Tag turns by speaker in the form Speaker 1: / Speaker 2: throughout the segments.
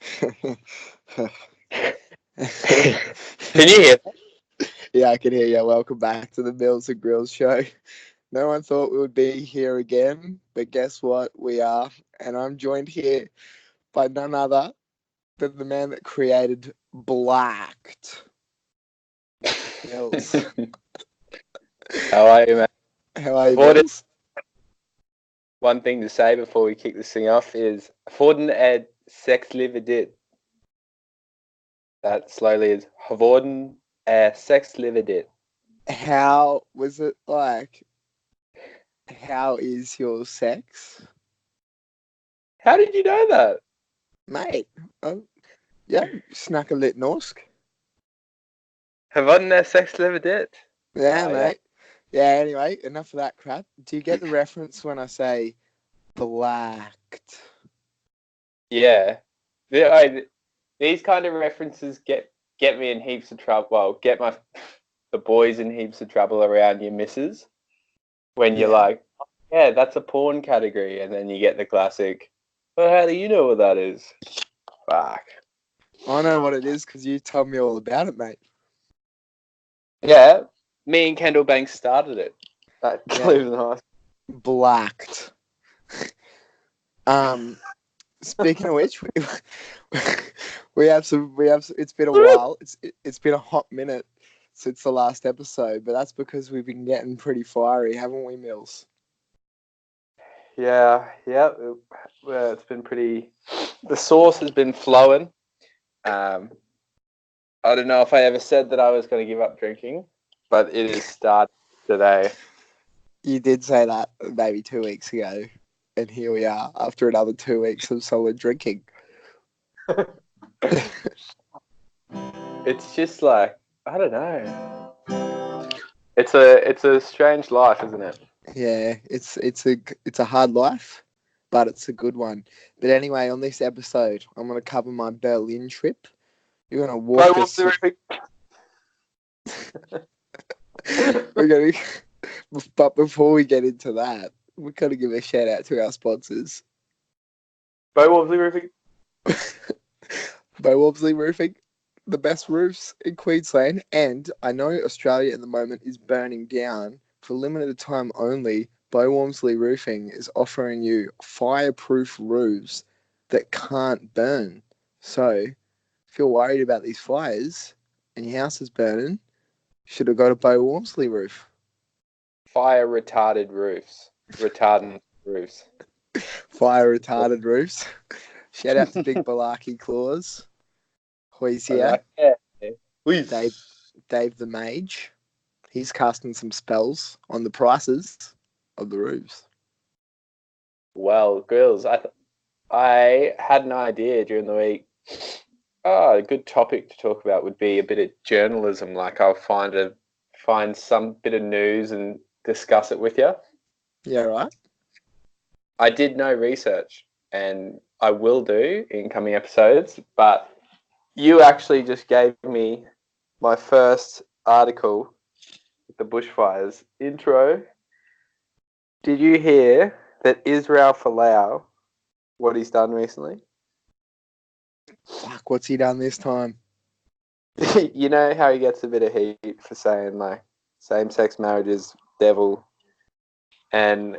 Speaker 1: Can you hear?
Speaker 2: Yeah, I can hear you. Welcome back to the Milz and Gryllz show. No one thought we would be here again, but guess what? We are. And I'm joined here by none other than the man that created Blacked. Mills.
Speaker 1: How are you, man?
Speaker 2: How are you,
Speaker 1: Forden,
Speaker 2: Mills?
Speaker 1: one thing to say before we kick this thing off is Forden ed sex livet dit. That slowly is Forden sex livet dit.
Speaker 2: How was it like? How is your sex?
Speaker 1: How did you know that?
Speaker 2: Mate, yeah, snuck a lit norsk.
Speaker 1: Forden sex livet dit.
Speaker 2: Yeah,
Speaker 1: Oh,
Speaker 2: mate. Yeah, anyway, enough of that crap. Do you get the reference when I say blacked?
Speaker 1: Yeah. These kind of references get me in heaps of trouble. Well, get the boys in heaps of trouble around your missus when you're like, yeah, that's a porn category, and then you get the classic, well, how do you know what that is? Fuck.
Speaker 2: I know what it is because you told me all about it, mate.
Speaker 1: Yeah, me and Kendall Banks started it. That
Speaker 2: Yeah.
Speaker 1: Cleveland High School.
Speaker 2: Blacked. Speaking of which, we have some. It's been a while. It's been a hot minute since the last episode, but that's because we've been getting pretty fiery, haven't we, Mills?
Speaker 1: Yeah. It's been pretty. The sauce has been flowing. I don't know if I ever said that I was going to give up drinking, but it is started today.
Speaker 2: You did say that maybe 2 weeks ago, and here we are after another 2 weeks of solid drinking.
Speaker 1: It's just like, I don't know. It's a strange life, isn't it?
Speaker 2: Yeah, it's a hard life, but it's a good one. But anyway, on this episode, I'm going to cover my Berlin trip. You're going to walk us through. We're going to, but before we get into that, we've got to give a shout out to our sponsors.
Speaker 1: Bo Wobbly Roofing.
Speaker 2: Bo Wobbly Roofing, the best roofs in Queensland, and I know Australia at the moment is burning down. For limited time only, Bo Wobbly Roofing is offering you fireproof roofs that can't burn. So, if you're worried about these fires and your house is burning, should have got a Bo Wobbly roof.
Speaker 1: Fire retarded roofs. Retardant roofs.
Speaker 2: Fire retarded roofs. Shout out to Big Balaki Claus. Who's here? Dave the Mage. He's casting some spells on the prices of the roofs.
Speaker 1: Well, Gryllz, I had an idea during the week. A good topic to talk about would be a bit of journalism. Like I'll find some bit of news and discuss it with you.
Speaker 2: Yeah, right.
Speaker 1: I did no research, and I will do in coming episodes, but you actually just gave me my first article with the bushfires intro. Did you hear that Israel Folau, what he's done recently?
Speaker 2: Fuck, what's he done this time?
Speaker 1: You know how he gets a bit of heat for saying like same-sex marriage is devil and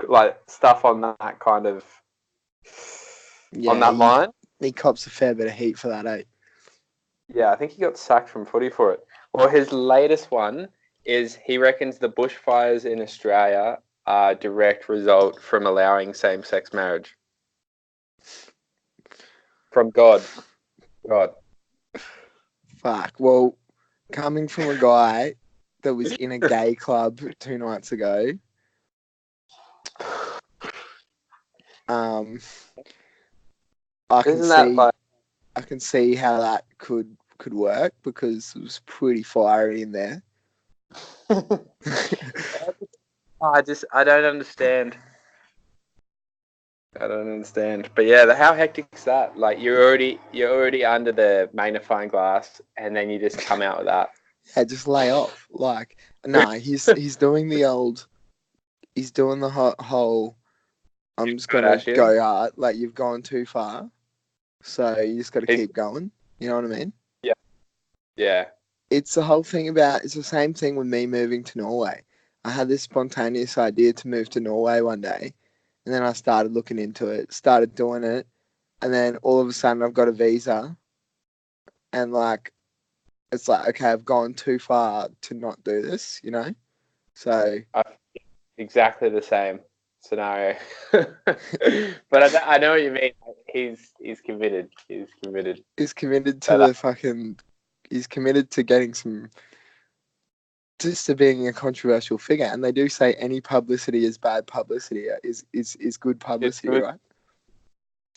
Speaker 1: like stuff on that kind of on that line.
Speaker 2: He cops a fair bit of heat for that, eh?
Speaker 1: Yeah, I think he got sacked from footy for it. Well, his latest one is he reckons the bushfires in Australia are a direct result from allowing same-sex marriage. From God.
Speaker 2: Fuck. Well, coming from a guy that was in a gay club 2 nights ago, I can see how that could work because it was pretty fiery in there.
Speaker 1: I don't understand. But yeah, how hectic is that? Like you're already under the magnifying glass, and then you just come out with that.
Speaker 2: Yeah, just lay off. Like, no, he's doing the old. He's doing the whole. I'm just gonna go out. Like you've gone too far. So you just got to keep going. You know what I mean?
Speaker 1: Yeah.
Speaker 2: It's the whole thing about, it's the same thing with me moving to Norway. I had this spontaneous idea to move to Norway one day, and then I started looking into it, started doing it, and then all of a sudden I've got a visa, and like, it's like, okay, I've gone too far to not do this, you know? So,
Speaker 1: Exactly the same scenario. But I know what you mean. He's committed. He's committed.
Speaker 2: he's committed to
Speaker 1: But,
Speaker 2: he's committed to getting some, just to being a controversial figure. And they do say any publicity is bad publicity, is good
Speaker 1: it's
Speaker 2: publicity,
Speaker 1: good.
Speaker 2: right?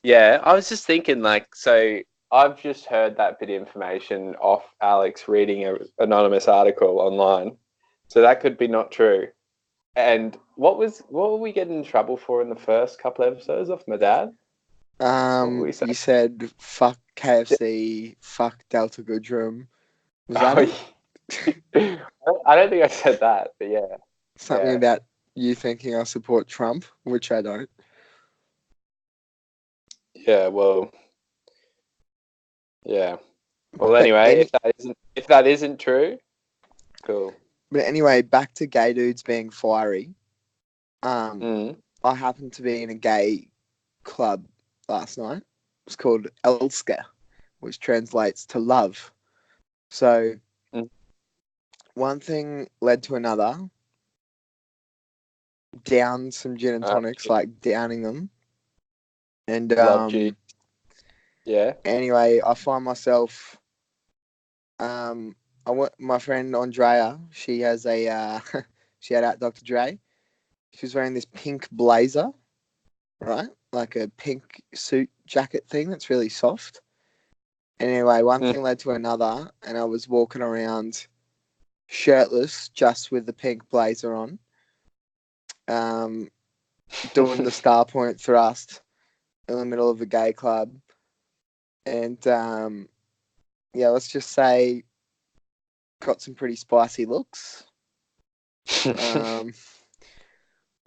Speaker 1: Yeah, I was just thinking, like, so I've just heard that bit of information off Alex reading an anonymous article online. So that could be not true. And what were we getting in trouble for in the first couple of episodes off my dad? What were we saying?
Speaker 2: You said fuck KFC, fuck Delta Goodrum. Was that
Speaker 1: Oh,
Speaker 2: it?
Speaker 1: I don't think I said that, but yeah.
Speaker 2: Something about you thinking I support Trump, which I don't.
Speaker 1: Yeah, well, yeah. Well,
Speaker 2: But
Speaker 1: anyway, if that isn't true, cool.
Speaker 2: But anyway, back to gay dudes being fiery.
Speaker 1: Mm.
Speaker 2: I happened to be in a gay club last night. It's called Elska, which translates to love. So one thing led to another. Down some gin and tonics, like downing them. And
Speaker 1: Love G. Yeah.
Speaker 2: Anyway, I find myself. My friend Andrea. She has a. She had out Dr. Dre. She was wearing this pink blazer, right? Like a pink suit jacket thing that's really soft. Anyway, one thing led to another, and I was walking around shirtless, just with the pink blazer on, doing the star point thrust in the middle of a gay club. And yeah, let's just say got some pretty spicy looks.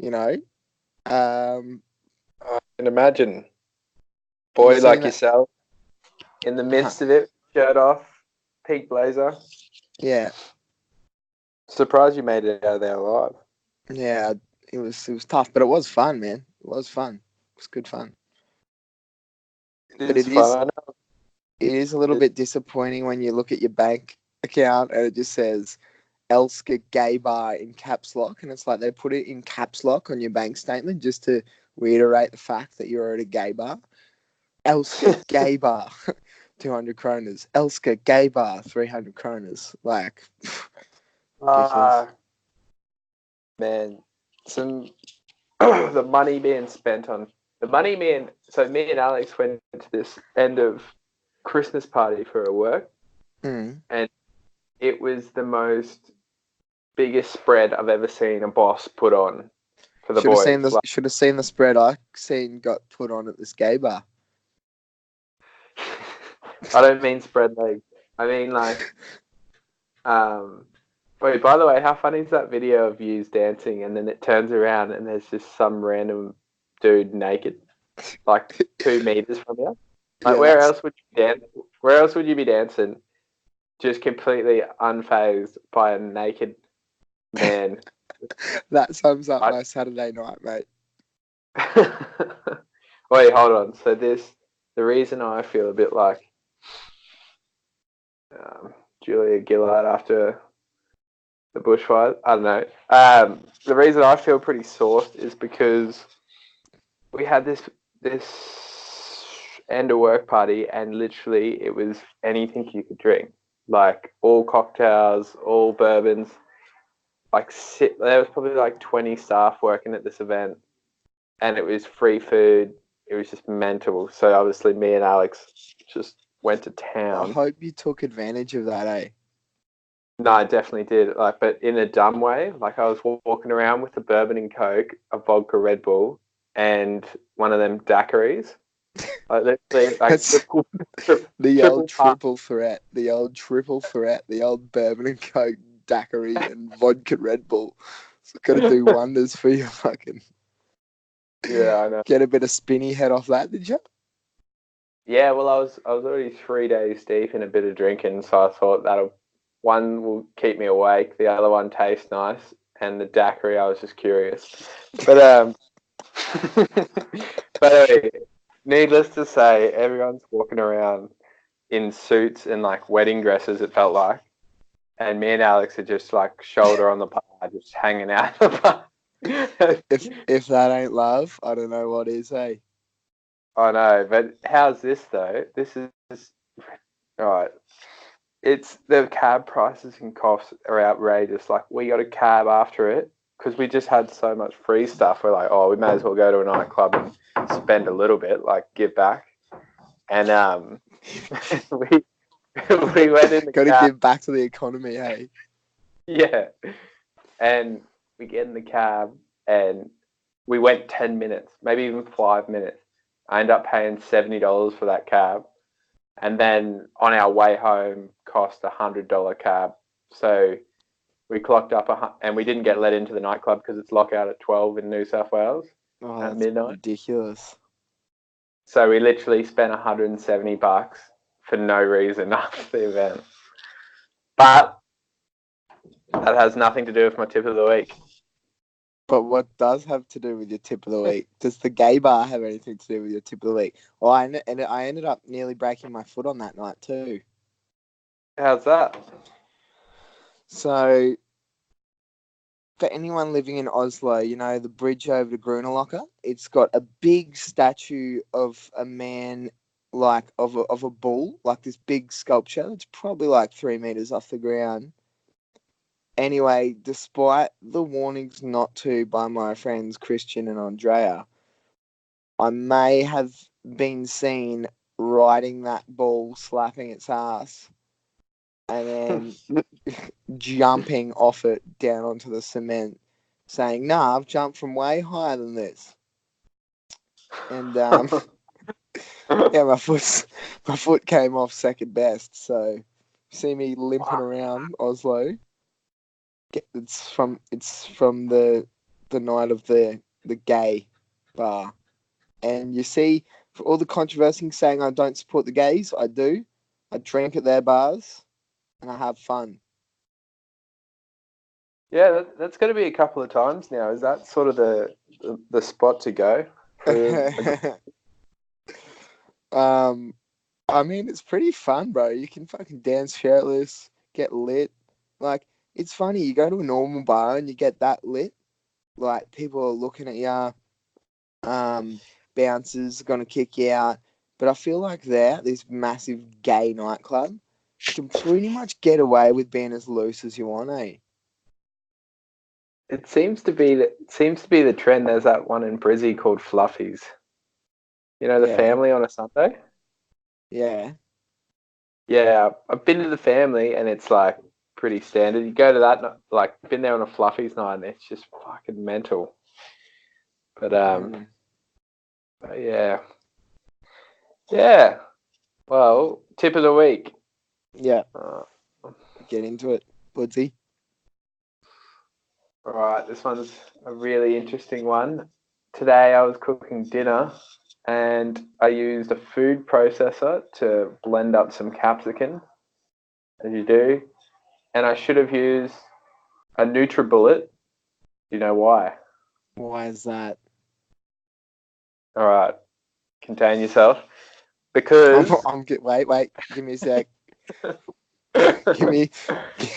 Speaker 2: You know,
Speaker 1: I can imagine. Boy like yourself, in the midst of it, shirt off, pink blazer.
Speaker 2: Yeah.
Speaker 1: Surprised you made it out of there alive.
Speaker 2: Yeah, it was tough, but it was fun, man. It was fun. It was good fun.
Speaker 1: It is
Speaker 2: a little bit disappointing when you look at your bank account and it just says Elska Gay Bar in caps lock, and it's like they put it in caps lock on your bank statement just to reiterate the fact that you're at a gay bar. Elska Gay Bar, 200 kroners. Elska Gay Bar, 300 kroners. Like,
Speaker 1: man, some the money being spent on the money being. So me and Alex went to this end of Christmas party for a work, and it was the most biggest spread I've ever seen a boss put on for the boys.
Speaker 2: Should have seen the spread I got put on at this gay bar.
Speaker 1: I don't mean spread legs. I mean like, wait, by the way, how funny is that video of you dancing and then it turns around and there's just some random dude naked, like 2 meters from you? Like, yeah, where else would you dance? Where else would you be dancing? Just completely unfazed by a naked man.
Speaker 2: That sums up my Saturday night, mate.
Speaker 1: Wait, hold on. So the reason I feel a bit like Julia Gillard after the bushfire, I don't know. The reason I feel pretty sourced is because we had this end of work party and literally it was anything you could drink. Like all cocktails, all bourbons. Like there was probably like 20 staff working at this event, and it was free food. It was just mental. So obviously, me and Alex just went to town.
Speaker 2: I hope you took advantage of that, eh?
Speaker 1: No, I definitely did. Like, but in a dumb way. Like, I was walking around with a bourbon and Coke, a vodka Red Bull, and one of them daiquiris. Like,
Speaker 2: the old triple threat, the old bourbon and Coke, daiquiri, and vodka Red Bull. It's got to do wonders for you, fucking.
Speaker 1: Yeah, I know.
Speaker 2: Get a bit of spinny head off that, did you?
Speaker 1: Yeah, well, I was already 3 days deep in a bit of drinking, so I thought that'll one will keep me awake, the other one tastes nice, and the daiquiri I was just curious. But but anyway, needless to say, everyone's walking around in suits and like wedding dresses. It felt like, and me and Alex are just like shoulder on the bar, just hanging out the bar.
Speaker 2: If that ain't love, I don't know what is. Hey,
Speaker 1: I know, but how's this though? This is all right. It's the cab prices and costs are outrageous. Like we got a cab after it because we just had so much free stuff. We're like, oh, we may as well go to a nightclub and spend a little bit, like give back. And we we went in the
Speaker 2: got to
Speaker 1: cab.
Speaker 2: give back to the economy. Hey,
Speaker 1: Yeah, and we get in the cab and we went 10 minutes, maybe even 5 minutes. I end up paying $70 for that cab. And then on our way home, cost $100 cab. So we clocked up and we didn't get let into the nightclub because it's lockout at 12 in New South Wales at
Speaker 2: that's
Speaker 1: midnight.
Speaker 2: ridiculous.
Speaker 1: So we literally spent $170 for no reason after the event. But that has nothing to do with my tip of the week.
Speaker 2: But what does have to do with your tip of the week? Does the gay bar have anything to do with your tip of the week? Well, I ended up nearly breaking my foot on that night too.
Speaker 1: How's that?
Speaker 2: So, for anyone living in Oslo, you know, the bridge over to Grunewalder, it's got a big statue of a man, like, of a bull, like this big sculpture. It's probably like 3 meters off the ground. Anyway, despite the warnings not to by my friends Christian and Andrea, I may have been seen riding that bull, slapping its ass, and then jumping off it down onto the cement, saying, "Nah, I've jumped from way higher than this." And yeah, my foot came off second best. So, see me limping around Oslo. It's from the night of the gay bar, and you see, for all the controversy saying I don't support the gays, I do. I drink at their bars, and I have fun.
Speaker 1: Yeah, that's going to be a couple of times now. Is that sort of the spot to go?
Speaker 2: I mean, it's pretty fun, bro. You can fucking dance shirtless, get lit. Like, it's funny. You go to a normal bar and you get that lit. Like, people are looking at you. Bouncers are gonna kick you out. But I feel like this massive gay nightclub, you can pretty much get away with being as loose as you want, eh?
Speaker 1: It seems to be the trend. There's that one in Brizzy called Fluffies. You know, the
Speaker 2: Yeah,
Speaker 1: family on a Sunday?
Speaker 2: yeah.
Speaker 1: Yeah, I've been to the family and it's like pretty standard. You go to that, like, been there on a Fluffies night and it's just fucking mental. But,
Speaker 2: Mm.
Speaker 1: but yeah. Yeah. Well, tip of the week.
Speaker 2: Yeah,
Speaker 1: Uh,
Speaker 2: get into it, Woodsy.
Speaker 1: all right, this one's a really interesting one. Today I was cooking dinner and I used a food processor to blend up some capsicum, as you do. And I should have used a NutriBullet. You know why?
Speaker 2: Why is that?
Speaker 1: All right, contain yourself. Because
Speaker 2: Wait. Give me a sec. Give
Speaker 1: nah,
Speaker 2: me,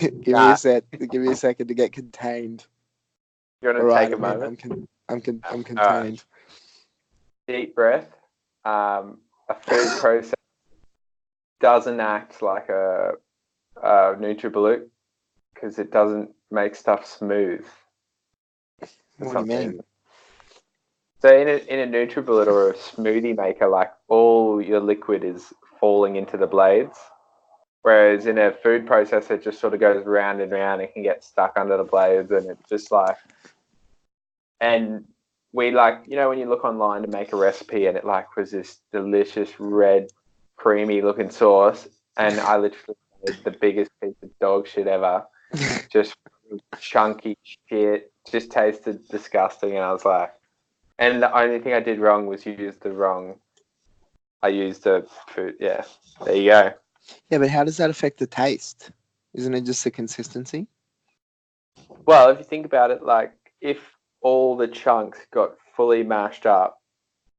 Speaker 2: give me a sec. Give me a second to get contained.
Speaker 1: you want
Speaker 2: All
Speaker 1: to
Speaker 2: right,
Speaker 1: take a moment.
Speaker 2: I'm
Speaker 1: All right,
Speaker 2: contained.
Speaker 1: deep breath. A food processor doesn't act like a NutriBullet because it doesn't make stuff smooth for
Speaker 2: What do
Speaker 1: some
Speaker 2: you mean?
Speaker 1: reason. So in a NutriBullet or a smoothie maker, like all your liquid is falling into the blades. Whereas in a food processor, it just sort of goes round and round and can get stuck under the blades, and it's just like, and we like, you know, when you look online to make a recipe and it like was this delicious red, creamy looking sauce, and I literally made the biggest piece of dog shit ever, just chunky shit, just tasted disgusting, and I was like, and the only thing I did wrong was use the wrong I use the food. Yeah, there you go.
Speaker 2: Yeah, but how does that affect the taste? Isn't it just the consistency?
Speaker 1: Well, if you think about it, like if all the chunks got fully mashed up,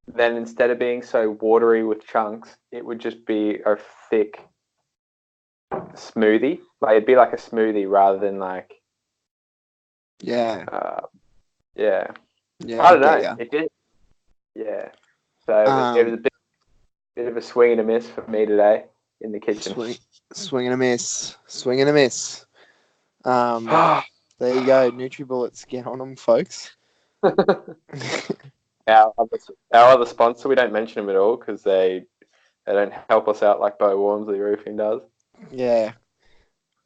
Speaker 1: then instead of being so watery with chunks, it would just be a thick smoothie. Like it'd be like a smoothie rather than like,
Speaker 2: Yeah.
Speaker 1: yeah.
Speaker 2: Yeah,
Speaker 1: I
Speaker 2: I
Speaker 1: don't
Speaker 2: get
Speaker 1: know.
Speaker 2: ya.
Speaker 1: It did. Yeah. So it was a bit of a swing and a miss for me today in the kitchen.
Speaker 2: Swing and a miss. Swing and a miss. There you go. NutriBullets, get on them, folks.
Speaker 1: our other sponsor, we don't mention them at all because they don't help us out like Bo Wormsley Roofing does.
Speaker 2: Yeah.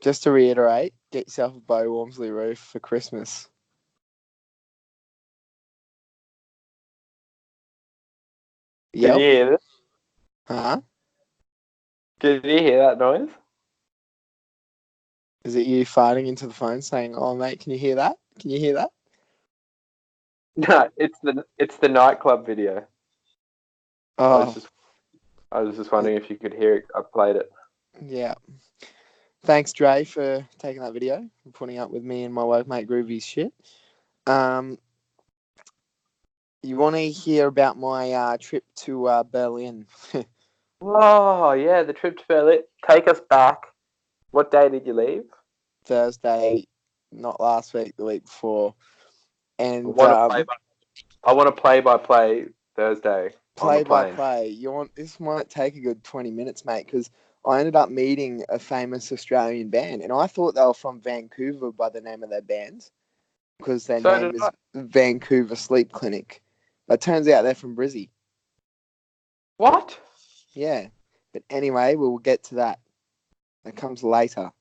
Speaker 2: Just to reiterate, get yourself a Bo Wormsley roof for Christmas.
Speaker 1: Can you
Speaker 2: Yep.
Speaker 1: hear this?
Speaker 2: Huh?
Speaker 1: Did you hear that noise?
Speaker 2: Is it you farting into the phone saying, "Oh mate, can you hear that? Can you hear that?"
Speaker 1: No, it's the nightclub video.
Speaker 2: Oh,
Speaker 1: I was just wondering if you could hear it. I played it.
Speaker 2: yeah. Thanks, Dre, for taking that video and putting up with me and my workmate Groovy's shit. You want to hear about my trip to Berlin?
Speaker 1: Oh yeah, the trip to Berlin. Take us back. What day did you leave?
Speaker 2: Thursday, not last week, the week before.
Speaker 1: I
Speaker 2: And
Speaker 1: want to play by play Thursday on the
Speaker 2: play by
Speaker 1: plane.
Speaker 2: play, this might take a good 20 minutes, mate, because I ended up meeting a famous Australian band, and I thought they were from Vancouver by the name of their band, because their
Speaker 1: So
Speaker 2: name
Speaker 1: did
Speaker 2: is
Speaker 1: I.
Speaker 2: Vancouver Sleep Clinic. But it turns out they're from Brizzy.
Speaker 1: What?
Speaker 2: Yeah. But anyway, we'll get to that. That comes later.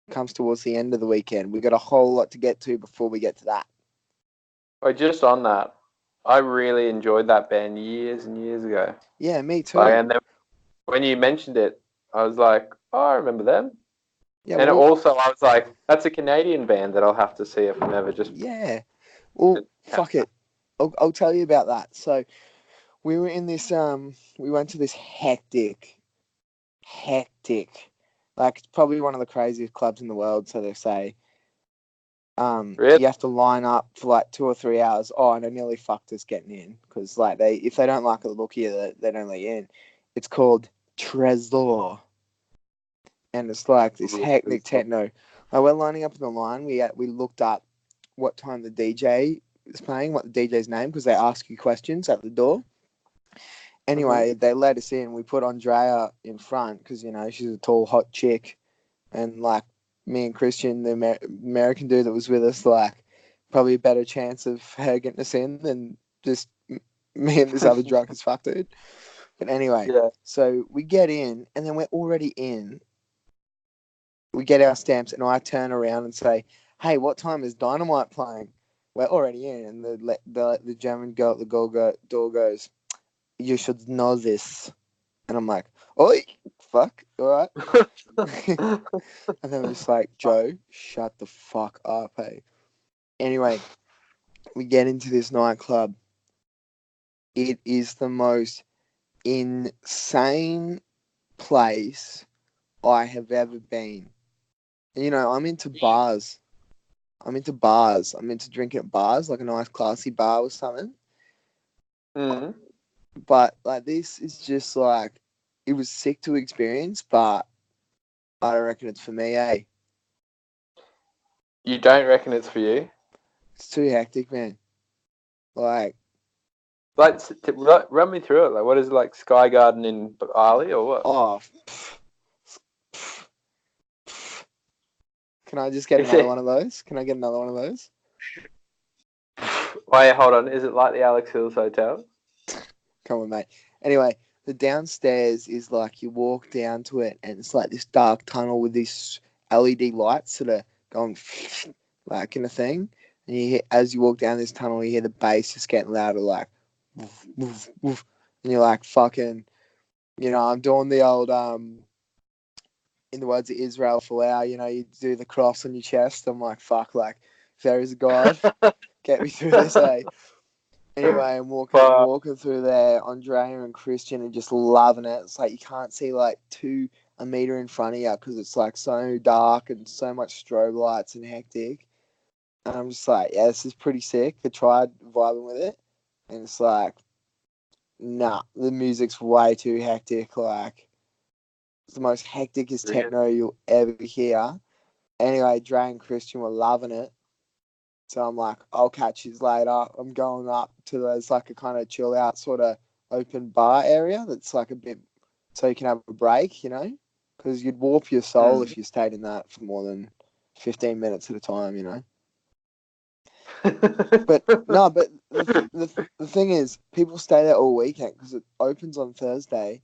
Speaker 2: It comes towards the end of the weekend. We've got a whole lot to get to before we get to that.
Speaker 1: Oh, just on that, I really enjoyed that band years and years ago.
Speaker 2: Yeah, me too.
Speaker 1: And then when you mentioned it, I was like, oh, I remember them.
Speaker 2: Yeah,
Speaker 1: And
Speaker 2: well,
Speaker 1: also, I was like, that's a Canadian band that I'll have to see if I'm ever just.
Speaker 2: yeah. Well, fuck it. I'll tell you about that. So we were in this we went to this hectic, like it's probably one of the craziest clubs in the world, so they say.
Speaker 1: Really?
Speaker 2: You have to line up for like 2 or 3 hours. Oh, and I nearly fucked us getting in because like if they don't like the look here, they don't let you in. It's called Trezor, and it's like this hectic techno. Like we're lining up in the line. We looked up what time the DJ is playing, what the DJ's name, because they ask you questions at the door. Anyway, they let us in. We put Andrea in front because she's a tall, hot chick, and like me and Christian, the American dude that was with us, like probably a better chance of her getting us in than just me and this other drunk as fuck dude. But anyway,
Speaker 1: Yeah.
Speaker 2: so we get in, and then we're already in. We get our stamps, and I turn around and say, "Hey, what time is Dynamite playing?" We're already in, and the German girl at the door goes, "You should know this." And I'm like, "Oi, fuck, all right." And then we're just like, "Joe, shut the fuck up, hey." Anyway, we get into this nightclub. It is the most insane place I have ever been. I'm into bars. I'm into bars. I'm into drinking at bars, like a nice classy bar or something.
Speaker 1: Mm.
Speaker 2: But like this is just like, it was sick to experience, but I don't reckon it's for me, eh?
Speaker 1: You don't reckon it's for you?
Speaker 2: It's too hectic, man. Like,
Speaker 1: Like, run me through it. Like, what is it, like Sky Garden in Bali or what?
Speaker 2: oh, can I just get
Speaker 1: Is
Speaker 2: another
Speaker 1: it?
Speaker 2: one of those? Can I get another one of those?
Speaker 1: Wait, hold on. Is it like the Alex Hills Hotel?
Speaker 2: Come on, mate. Anyway, the downstairs is like you walk down to it, and it's like this dark tunnel with these LED lights that are going like in a thing. And as you walk down this tunnel, you hear the bass just getting louder, like woof, woof, woof. And you're like, fucking, I'm doing the old in the words of Israel Folau, you do the cross on your chest. I'm like, fuck, like if there is a God, get me through this, eh? Anyway, I'm
Speaker 1: Fuck.
Speaker 2: walking through there. Andrea and Christian are just loving it. It's like you can't see like a meter in front of you because it's like so dark and so much strobe lights and hectic. And I'm just like, yeah, this is pretty sick. I tried vibing with it, and it's like, nah, the music's way too hectic. Like, it's the most hecticest
Speaker 1: Really?
Speaker 2: techno you'll ever hear. Anyway, Dre and Christian were loving it. So I'm like, I'll catch you later. I'm going up to there's like a kind of chill out sort of open bar area that's like a bit so you can have a break, you know? Because you'd warp your soul if you stayed in that for more than 15 minutes at a time, you know? But no, but the thing is, people stay there all weekend because it opens on Thursday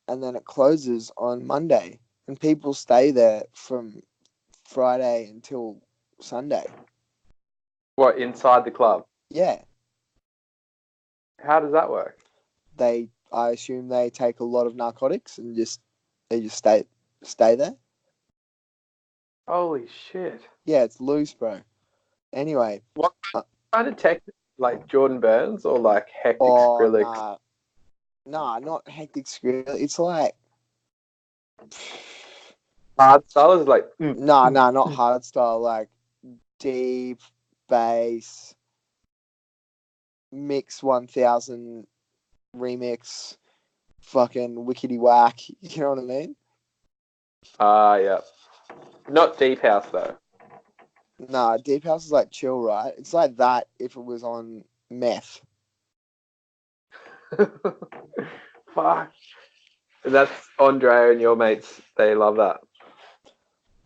Speaker 2: and then it closes on Monday. And people stay there from Friday until Sunday.
Speaker 1: What, inside the club?
Speaker 2: Yeah.
Speaker 1: How does that work?
Speaker 2: I assume they take a lot of narcotics and they just stay there.
Speaker 1: Holy shit.
Speaker 2: Yeah, it's loose, bro. Anyway,
Speaker 1: What kind of tech? Like Jordan Burns or like Hectic
Speaker 2: oh
Speaker 1: Skrillex?
Speaker 2: nah, not hectic skrill. It's like
Speaker 1: Hard style is like.
Speaker 2: not hard style. Like deep bass mix 1000 remix, fucking wickety whack. You know what I mean?
Speaker 1: Yeah. Not deep house though.
Speaker 2: Nah, deep house is like chill, right? It's like that if it was on meth.
Speaker 1: Fuck. That's Andre and your mates. They love that.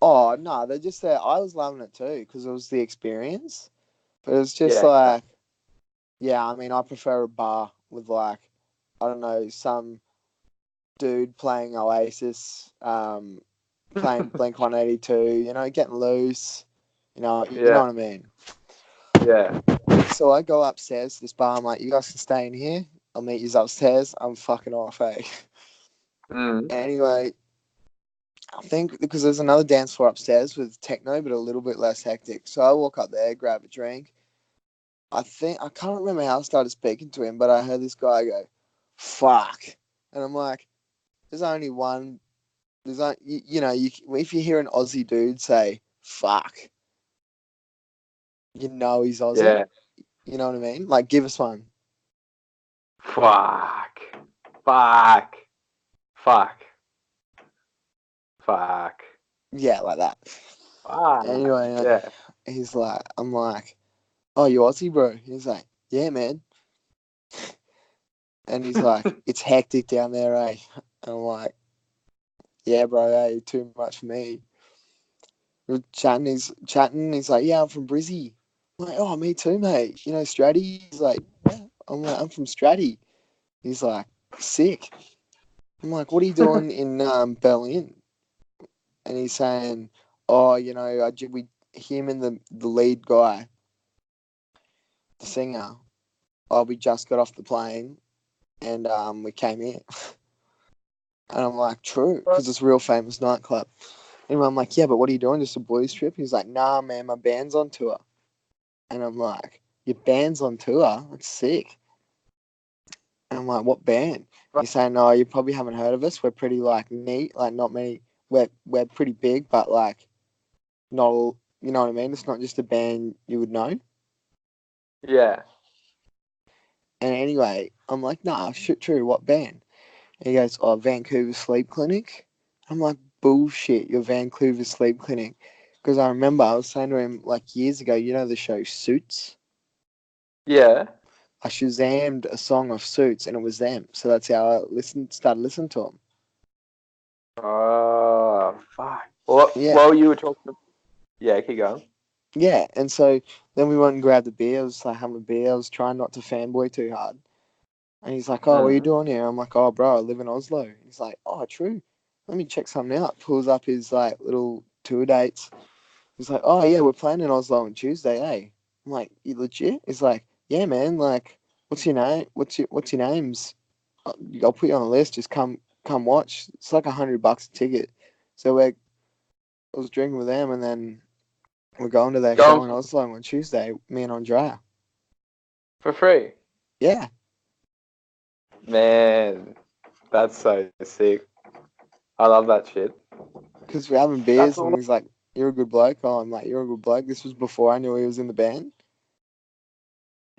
Speaker 2: Oh no, they're just there. I was loving it too because it was the experience. But it's just
Speaker 1: Yeah.
Speaker 2: like, yeah, I mean, I prefer a bar with like, I don't know, some dude playing Oasis, playing Blink 182, you know, getting loose, you know
Speaker 1: Yeah.
Speaker 2: what I mean.
Speaker 1: Yeah.
Speaker 2: So I go upstairs to this bar. I'm like, you guys can stay in here. I'll meet you upstairs. I'm fucking off, eh?
Speaker 1: Mm.
Speaker 2: Anyway, I think because there's another dance floor upstairs with techno, but a little bit less hectic. So I walk up there, grab a drink. I can't remember how I started speaking to him, but I heard this guy go, "Fuck," and I'm like, "There's only one. There's only if you hear an Aussie dude say fuck, you know he's Aussie.
Speaker 1: Yeah.
Speaker 2: You know what I mean? Like, give us one.
Speaker 1: Fuck. Fuck. Fuck. Fuck.
Speaker 2: Yeah, like that.
Speaker 1: Fuck.
Speaker 2: Anyway,
Speaker 1: Yeah.
Speaker 2: I'm like, oh, you Aussie, bro? He's like, yeah, man. And he's like, it's hectic down there, eh? And I'm like, yeah, bro, eh? Too much for me. We're chatting. He's like, yeah, I'm from Brizzy. I'm like, oh, me too, mate. You know, Stratty. He's like, yeah. I'm like, I'm from Stratty. He's like, sick. I'm like, what are you doing in Berlin? And he's saying, oh, him and the lead guy, the singer. Oh, we just got off the plane and we came here. And I'm like, true, because it's a real famous nightclub. And I'm like, yeah, but what are you doing? Just a boys trip? He's like, nah, man, my band's on tour. And I'm like, your band's on tour? That's sick. And I'm like, what band? He's saying, no, you probably haven't heard of us. We're pretty like neat, like not many. We're pretty big, but like not all. You know what I mean? It's not just a band you would know.
Speaker 1: Yeah.
Speaker 2: And anyway, I'm like, nah, shit, true. What band? And he goes, oh, Vancouver Sleep Clinic. I'm like, bullshit, your Vancouver Sleep Clinic. Because I remember I was saying to him like years ago, you know the show Suits?
Speaker 1: Yeah.
Speaker 2: I Shazammed a song of Suits and it was them. So that's how I started listening to them.
Speaker 1: Oh, fuck. Well,
Speaker 2: Yeah.
Speaker 1: while you were talking. Yeah, keep going.
Speaker 2: Yeah. And so then we went and grabbed a beer. I was like having a beer. I was trying not to fanboy too hard. And he's like, oh, what are you doing here? I'm like, oh, bro, I live in Oslo. He's like, oh, true. Let me check something out. Pulls up his like little tour dates. He's like, oh, yeah, we're playing in Oslo on Tuesday, eh? I'm like, you legit? He's like, yeah, man. Like, what's your name? What's your names? I'll put you on a list. Just come watch. It's like $100 a ticket. So I was drinking with them, and then we're going to their show in Oslo on Tuesday. Me and Andrea.
Speaker 1: For free.
Speaker 2: Yeah,
Speaker 1: Man, that's so sick. I love that shit.
Speaker 2: because we're having
Speaker 1: That's
Speaker 2: beers
Speaker 1: all.
Speaker 2: and he's like, "You're a good bloke." Oh, I'm like, "You're a good bloke." This was before I knew he was in the band,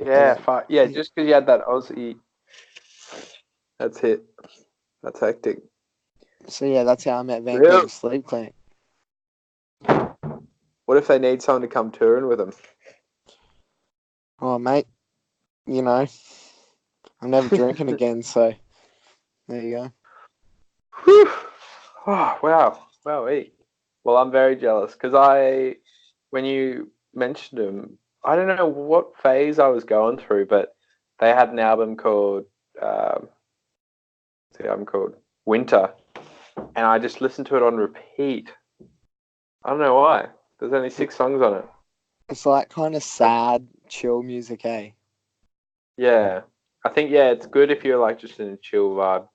Speaker 2: and
Speaker 1: Yeah, fuck. Yeah, just because you had that Aussie, that's it. That's hectic.
Speaker 2: so yeah, that's how I met
Speaker 1: Real.
Speaker 2: Vancouver Sleep Clinic.
Speaker 1: What if they need someone to come touring with them?
Speaker 2: Oh, mate, you know, I'm never drinking again, so there you go.
Speaker 1: Whew. Oh, wow. Wow. Well, I'm very jealous because when you mentioned them, I don't know what phase I was going through, but they had an album called, um, what's the album called? Winter. And I just listened to it on repeat. I don't know why. There's only 6 songs on it.
Speaker 2: It's like kind of sad, chill music, eh?
Speaker 1: Yeah. I think, yeah, it's good if you're like just in a chill vibe.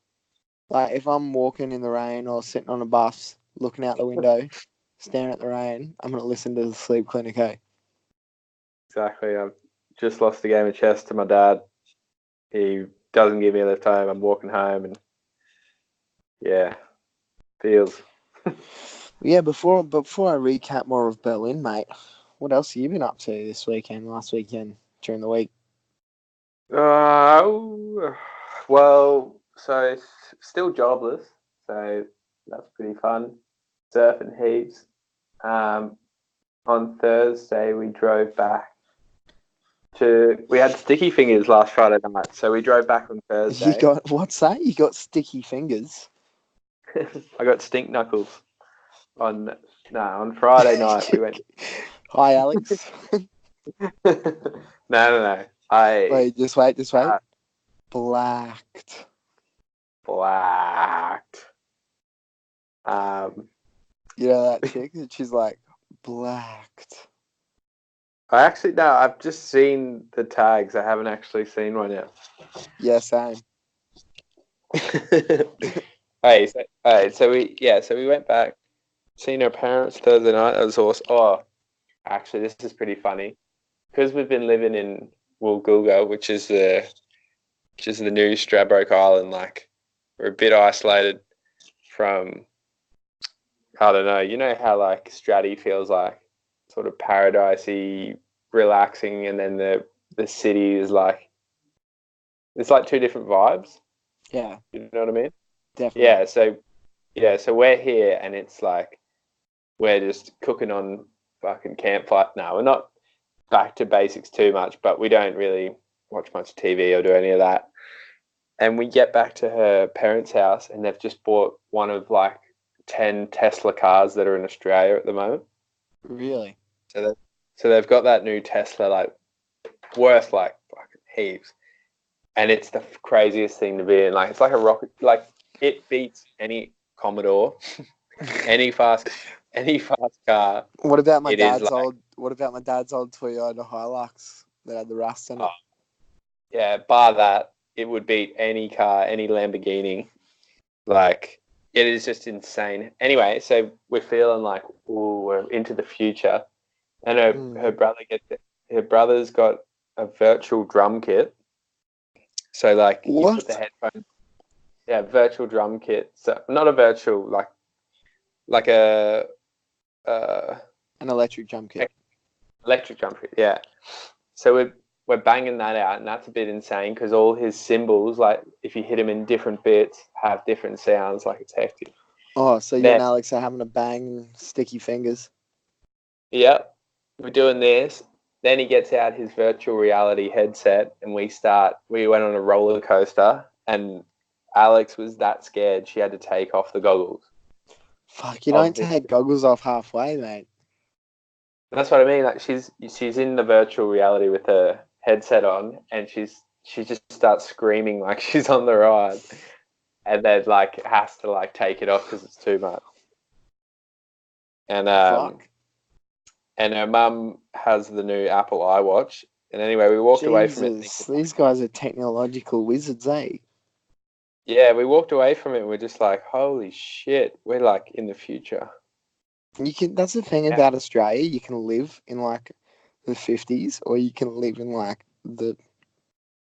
Speaker 2: Like if I'm walking in the rain or sitting on a bus, looking out the window, staring at the rain, I'm gonna listen to the Sleep Clinic, eh?
Speaker 1: Exactly. I've just lost a game of chess to my dad. He doesn't give me a lift home. I'm walking home and yeah, feels.
Speaker 2: Yeah, before I recap more of Berlin, mate, what else have you been up to this weekend, last weekend, during the week?
Speaker 1: Uh, well, so still jobless, so that's pretty fun. Surfing heaps. Um, on Thursday we drove back we had sticky fingers last Friday night, so we drove back on
Speaker 2: You
Speaker 1: Thursday.
Speaker 2: got what's that? You got sticky fingers.
Speaker 1: I got stink knuckles on Friday night we went.
Speaker 2: Hi, Alex.
Speaker 1: No. I
Speaker 2: Wait, just wait.
Speaker 1: uh,
Speaker 2: Blacked.
Speaker 1: blacked. Um,
Speaker 2: You know that chick? She's like, blacked.
Speaker 1: I actually no, I've just seen the tags. I haven't actually seen one yet.
Speaker 2: Yeah, same.
Speaker 1: So we went back, seen our parents Thursday night. That was awesome. Oh, actually, this is pretty funny because we've been living in Woolgoolga, which is the new Stradbroke Island. Like we're a bit isolated from. I don't know. You know how like Stratty feels like sort of paradisey, relaxing, and then the city is like it's like two different vibes.
Speaker 2: Yeah,
Speaker 1: You know what I mean?
Speaker 2: definitely.
Speaker 1: Yeah. So we're here, and it's like we're just cooking on fucking campfire. No, we're not back to basics too much, but we don't really watch much TV or do any of that. And we get back to her parents' house, and they've just bought one of like 10 Tesla cars that are in Australia at the moment.
Speaker 2: Really?
Speaker 1: So they've got that new Tesla like worth like fucking heaps, and it's the craziest thing to be in. Like it's like a rocket. Like it beats any Commodore, any fast car.
Speaker 2: What about my
Speaker 1: It is
Speaker 2: dad's
Speaker 1: like
Speaker 2: old? What about my dad's old Toyota Hilux that had the rust in
Speaker 1: oh
Speaker 2: it?
Speaker 1: yeah, bar that it would beat any car, any Lamborghini. Like it is just insane. Anyway, so we're feeling like ooh, we're into the future, and her
Speaker 2: Mm.
Speaker 1: brother her brother's got a virtual drum kit. So like you put the
Speaker 2: What?
Speaker 1: headphones, yeah, virtual drum kit. So not a virtual like a uh,
Speaker 2: An electric jump kit.
Speaker 1: electric drum kit, yeah. So we're banging that out, and that's a bit insane because all his cymbals, like if you hit them in different bits, have different sounds. Like it's hefty.
Speaker 2: Oh, so you
Speaker 1: Then
Speaker 2: and Alex are having a bang, sticky fingers.
Speaker 1: yeah, we're doing this. Then he gets out his virtual reality headset, and we went on a roller coaster, and Alex was that scared she had to take off the goggles.
Speaker 2: Fuck, you don't
Speaker 1: Of this.
Speaker 2: take goggles off halfway, mate.
Speaker 1: That's what I mean. Like she's in the virtual reality with her headset on, and she just starts screaming like she's on the ride, and then like has to like take it off because it's too much. And
Speaker 2: Fuck.
Speaker 1: and her mum has the new Apple iWatch. And anyway, we walked away from it
Speaker 2: Jesus,
Speaker 1: thinking,
Speaker 2: these guys are technological wizards, eh?
Speaker 1: yeah, we walked away from it. And we're just like, holy shit, we're like in the future.
Speaker 2: You can. That's the thing
Speaker 1: Yeah.
Speaker 2: about Australia. You can live in like the 50s, or you can live in like the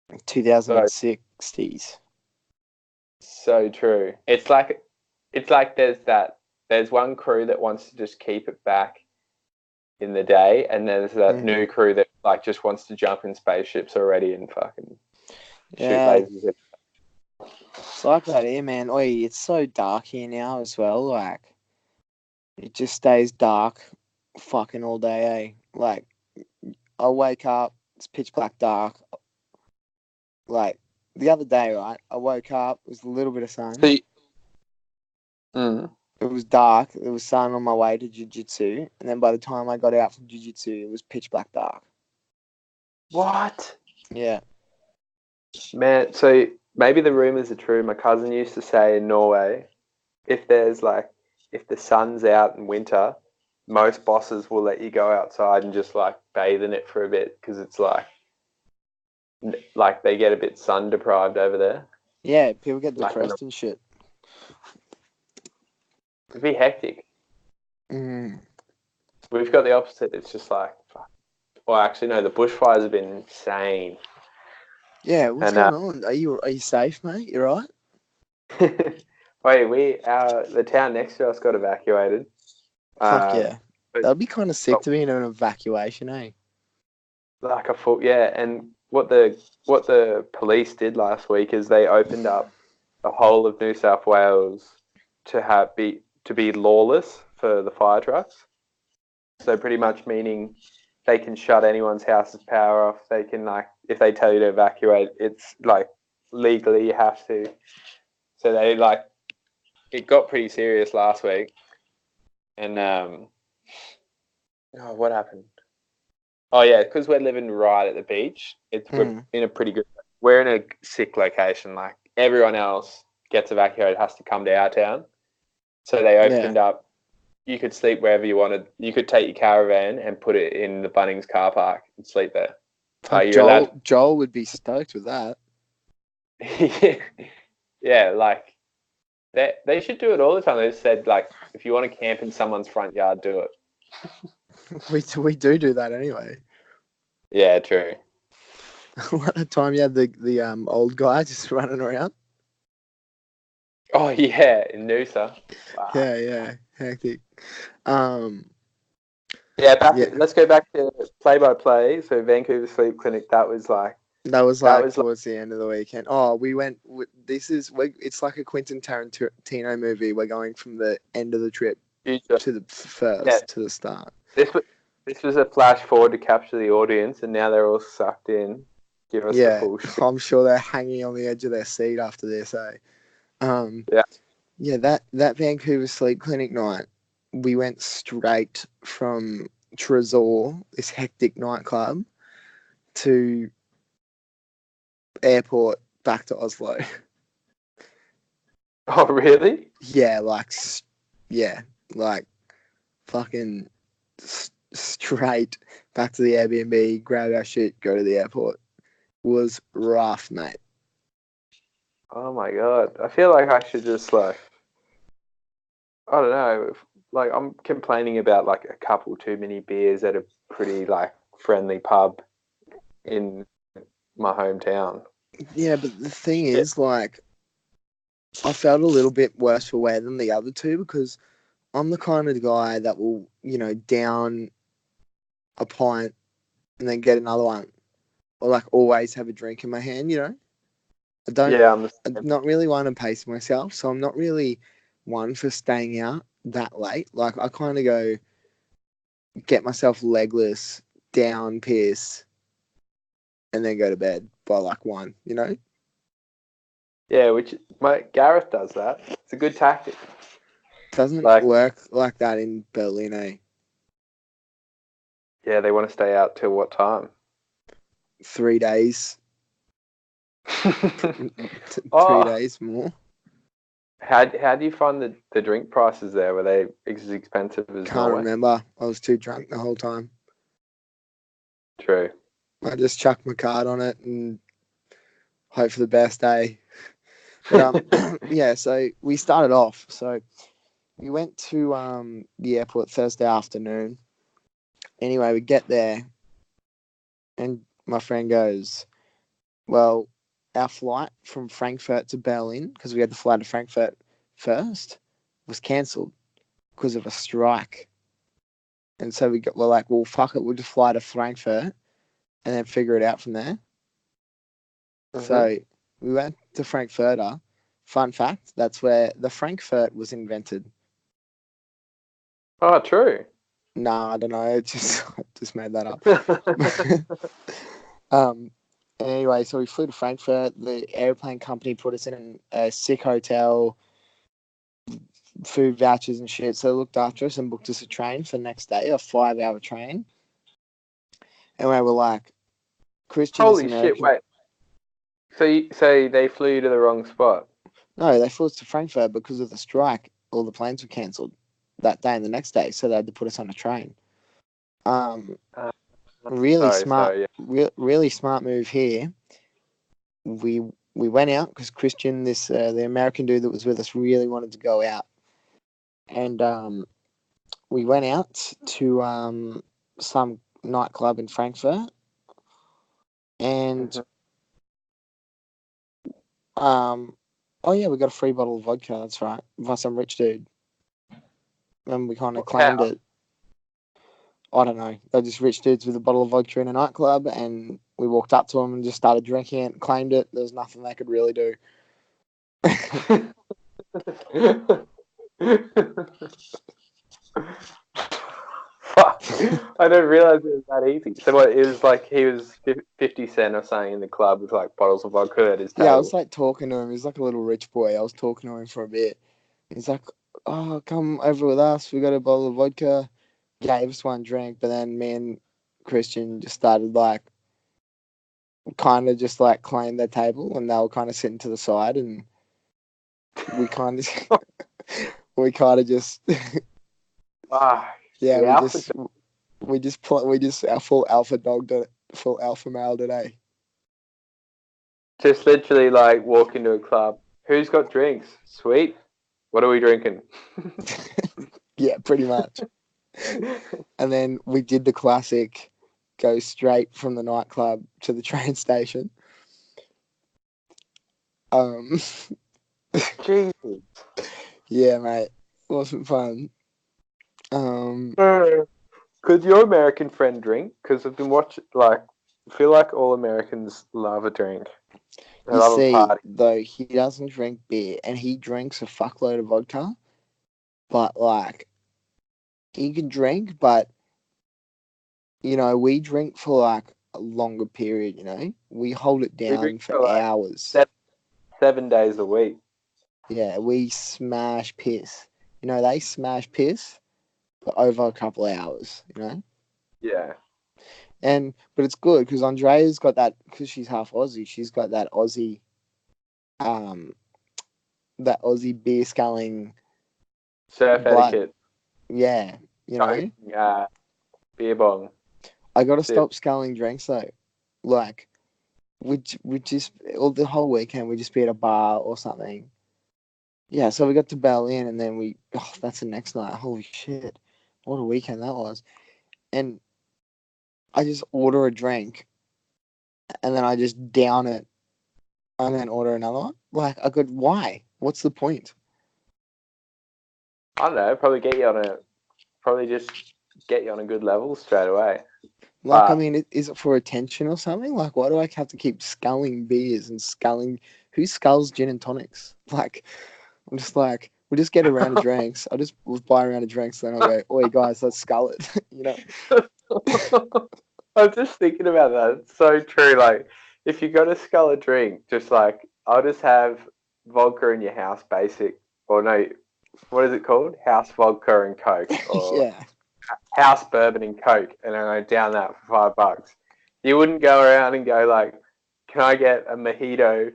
Speaker 1: So
Speaker 2: 2060s.
Speaker 1: so true. It's like there's one crew that wants to just keep it back in the day, and there's that new crew that like just wants to jump in spaceships already and fucking shoot
Speaker 2: Yeah,
Speaker 1: lasers.
Speaker 2: it's like that here, man. Oi, it's so dark here now as well. Like, it just stays dark fucking all day, eh? Like, I wake up, it's pitch black dark. Like, the other day, right? I woke up, it was a little bit of sun.
Speaker 1: See,
Speaker 2: It was dark, there was sun on my way to jiu-jitsu, and then by the time I got out from jiu-jitsu, it was pitch black dark.
Speaker 1: what?
Speaker 2: Yeah.
Speaker 1: Man, so maybe the rumors are true. My cousin used to say in Norway, if the sun's out in winter, most bosses will let you go outside and just like bathe in it for a bit because it's like they get a bit sun deprived over there.
Speaker 2: Yeah, people get
Speaker 1: Like,
Speaker 2: depressed and shit.
Speaker 1: it'd be hectic.
Speaker 2: Mm.
Speaker 1: We've got the opposite. It's just like, fuck. Well, actually, no. The bushfires have been insane.
Speaker 2: Yeah, what's going on? Are you safe, mate? You right?
Speaker 1: Wait, the town next to us got evacuated.
Speaker 2: Fuck yeah.
Speaker 1: But,
Speaker 2: That'd be kind of sick to be in an evacuation, eh?
Speaker 1: like a full, yeah. And what the police did last week is they opened up the whole of New South Wales to be lawless for the fire trucks. So pretty much meaning they can shut anyone's house's power off. They can, like, if they tell you to evacuate, it's like legally you have to. So they like, it got pretty serious last week. And what happened? Oh yeah, because we're living right at the beach. We're in a pretty good. We're in a sick location. Like everyone else gets evacuated, has to come to our town. So they opened up. You could sleep wherever you wanted. You could take your caravan and put it in the Bunnings car park and sleep there.
Speaker 2: Joel would be stoked with that.
Speaker 1: Yeah, like they should do it all the time. They just said, like, if you want to camp in someone's front yard, do it.
Speaker 2: we do that anyway.
Speaker 1: Yeah, true.
Speaker 2: What a time you had the old guy just running around.
Speaker 1: Oh yeah, in Noosa. Wow.
Speaker 2: Yeah, hectic.
Speaker 1: Let's go back to play-by-play. So Vancouver Sleep Clinic. That was
Speaker 2: towards the end of the weekend. Oh, we went. It's like a Quentin Tarantino movie. We're going from the end of the trip to the first to the start.
Speaker 1: This was a flash forward to capture the audience, and now they're all sucked in. Give us the full shit.
Speaker 2: I'm sure they're hanging on the edge of their seat after this. That Vancouver Sleep Clinic night, we went straight from Tresor, this hectic nightclub, to airport back to Oslo.
Speaker 1: Oh, really?
Speaker 2: Yeah, fucking straight back to the Airbnb, grab our shit, go to the airport. Was rough, mate.
Speaker 1: Oh my god. I feel like I should just I don't know, like I'm complaining about like a couple too many beers at a pretty like friendly pub in my hometown.
Speaker 2: Yeah, but the thing is, like, I felt a little bit worse for wear than the other two because I'm the kind of guy that will, down a pint and then get another one, or like always have a drink in my hand. I don't.
Speaker 1: Yeah,
Speaker 2: I'm not really one to pace myself, so I'm not really one for staying out that late. Like I kind of go get myself legless, down, piss, and then go to bed by like 1.
Speaker 1: Yeah, which Gareth does that. It's a good tactic.
Speaker 2: Doesn't work like that in Berlin, eh?
Speaker 1: Yeah, they want to stay out till what time?
Speaker 2: 3 days. 3 days more.
Speaker 1: How do you find the drink prices there? Were they as expensive as
Speaker 2: Can't
Speaker 1: Norway?
Speaker 2: remember. I was too drunk the whole time.
Speaker 1: True.
Speaker 2: I just chucked my card on it and hope for the best, eh? But so we started off. So we went to the airport Thursday afternoon. Anyway, we get there and my friend goes, Well, our flight from Frankfurt to Berlin, because we had to fly to Frankfurt first, was cancelled because of a strike. And so we're like, well, fuck it, we'll just fly to Frankfurt and then figure it out from there.
Speaker 1: Mm-hmm.
Speaker 2: So we went to Frankfurter. Fun fact, that's where the Frankfurt was invented.
Speaker 1: Oh, true.
Speaker 2: Nah, I don't know. I just made that up. Anyway, so we flew to Frankfurt. The airplane company put us in a sick hotel, food vouchers and shit. So they looked after us and booked us a train for the next day, a 5-hour train. And we were like, Christian,
Speaker 1: Holy
Speaker 2: this
Speaker 1: shit!
Speaker 2: American.
Speaker 1: Wait. So they flew you to the wrong spot.
Speaker 2: No, they flew us to Frankfurt because of the strike. All the planes were cancelled that day and the next day, so they had to put us on a train. Really smart, really smart move here. We went out because Christian, the American dude that was with us, really wanted to go out, and we went out to some nightclub in Frankfurt, and oh yeah, we got a free bottle of vodka. That's right, by some rich dude, and we kind of claimed it. I don't know. They're just rich dudes with a bottle of vodka in a nightclub, and we walked up to them and just started drinking it, claimed it. There was nothing they could really do.
Speaker 1: Fuck. I didn't realize it was that easy. So what, it was like he was 50 Cent or something in the club with like bottles of vodka at his table.
Speaker 2: Yeah, I was like talking to him. He's like a little rich boy. I was talking to him for a bit. He's like, oh, come over with us. We got a bottle of vodka. Gave us one drink, but then me and Christian just started like kind of just like claimed their table, and they were kind of sitting to the side, and we kind of just yeah, we just our full alpha male today.
Speaker 1: Just literally like walk into a club. Who's got drinks? Sweet. What are we drinking?
Speaker 2: Yeah, pretty much. And then we did the classic, go straight from the nightclub to the train station.
Speaker 1: Jesus.
Speaker 2: Yeah, mate, wasn't fun.
Speaker 1: Could your American friend drink? Because I've been watching, like, I feel like all Americans love a drink. They love a party.
Speaker 2: Though he doesn't drink beer, and he drinks a fuckload of vodka, but like, he can drink, but you know, we drink for like a longer period. You know, we hold it down for like hours.
Speaker 1: 7 days a week.
Speaker 2: Yeah, we smash piss. You know, they smash piss for over a couple of hours. You know.
Speaker 1: Yeah.
Speaker 2: But it's good because Andrea's got that, because she's half Aussie. She's got that Aussie, beer sculling.
Speaker 1: Surf etiquette.
Speaker 2: Yeah, you know.
Speaker 1: Beer bong.
Speaker 2: I got to stop sculling drinks though. Like, we just all the whole weekend we just be at a bar or something. Yeah, so we got to Berlin and then that's the next night. Holy shit, what a weekend that was! And I just order a drink, and then I just down it, and then order another one. Like, why? What's the point?
Speaker 1: I don't know. Probably just get you on a good level straight away.
Speaker 2: Like, I mean, is it for attention or something? Like, why do I have to keep sculling beers and sculling? Who sculls gin and tonics? Like, I'm just like, we'll just get a round of drinks. We'll buy a round of drinks, then I'll go, oi guys, let's scull it. You know.
Speaker 1: I'm just thinking about that. It's so true. Like, if you got to scull a drink, just like, I'll just have vodka in your house, basic, or no, what is it called? House vodka and Coke, or
Speaker 2: yeah,
Speaker 1: house bourbon and Coke, and then I down that for $5. You wouldn't go around and go like, can I get a mojito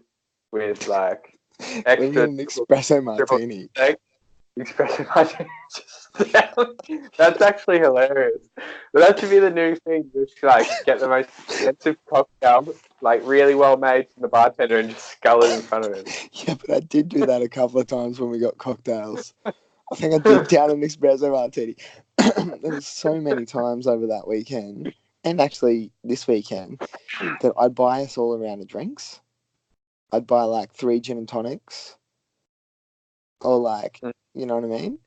Speaker 1: with like extra
Speaker 2: an espresso martini?
Speaker 1: Espresso martini. That's actually hilarious. But that should be the new thing. Just like get the most expensive cocktail, like really well made from the bartender, and just scull it in front of him.
Speaker 2: Yeah, but I did do that a couple of times when we got cocktails. I think I did down an espresso martini. There was so many times over that weekend and actually this weekend, that I'd buy us all a round of drinks. I'd buy like 3 gin and tonics, or like,
Speaker 1: Mm.
Speaker 2: you know what I mean?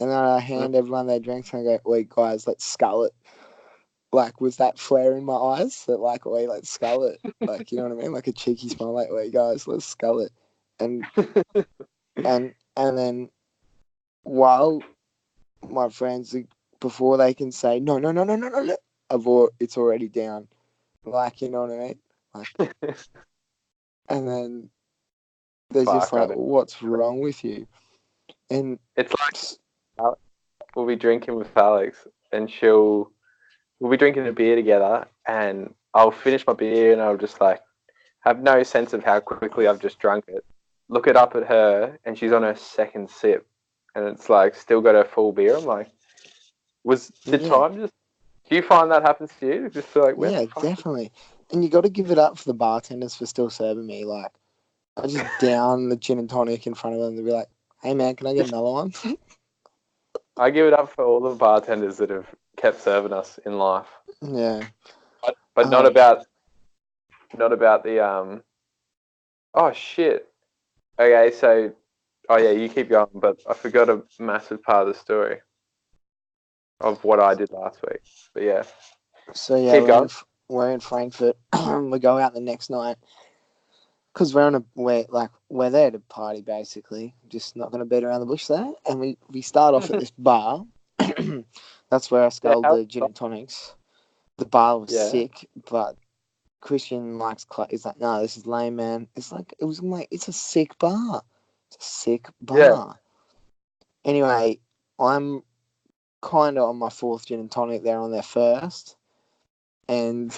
Speaker 2: And then I
Speaker 1: Mm.
Speaker 2: hand everyone their drinks and I go, wait, guys, let's scull it. Like, with that flare in my eyes, that like, wait, let's scull it. Like, you know what I mean? Like a cheeky smile, like, wait, guys, let's scull it. And and then while my friends, before they can say, no, it's already down. Like, you know what I mean? Like, and then there's just
Speaker 1: Fuck, I
Speaker 2: like,
Speaker 1: don't.
Speaker 2: what's wrong with you? And
Speaker 1: It's like we'll be drinking with Alex, and we'll be drinking a beer together, and I'll finish my beer, and I'll just like have no sense of how quickly I've just drunk it. Look it up at her, and she's on her second sip, and it's like still got her full beer. I'm like, did
Speaker 2: yeah,
Speaker 1: time just? Do you find that happens to you? Just feel like, where the
Speaker 2: yeah,
Speaker 1: fuck?
Speaker 2: definitely. And you got to give it up for the bartenders for still serving me. Like, I just down the gin and tonic in front of them. They'll be like, hey, man, can I get another one?
Speaker 1: I give it up for all the bartenders that have kept serving us in life,
Speaker 2: Yeah.
Speaker 1: but not about the Oh shit. Okay, so yeah, you keep going, but I forgot a massive part of the story of what I did last week. But yeah,
Speaker 2: So, yeah,
Speaker 1: keep going.
Speaker 2: we're in Frankfurt. We go out the next night because we're there to party, basically. Just not going to beat around the bush there. And we start off at this bar. That's where I
Speaker 1: Yeah,
Speaker 2: sculled the gin and tonics. The bar was
Speaker 1: yeah,
Speaker 2: sick, but Christian likes is like, no, this is lame, man. I'm like, it's a sick bar. It's a sick
Speaker 1: yeah.
Speaker 2: bar. Anyway, I'm kind of on my 4th gin and tonic. They're on their first, and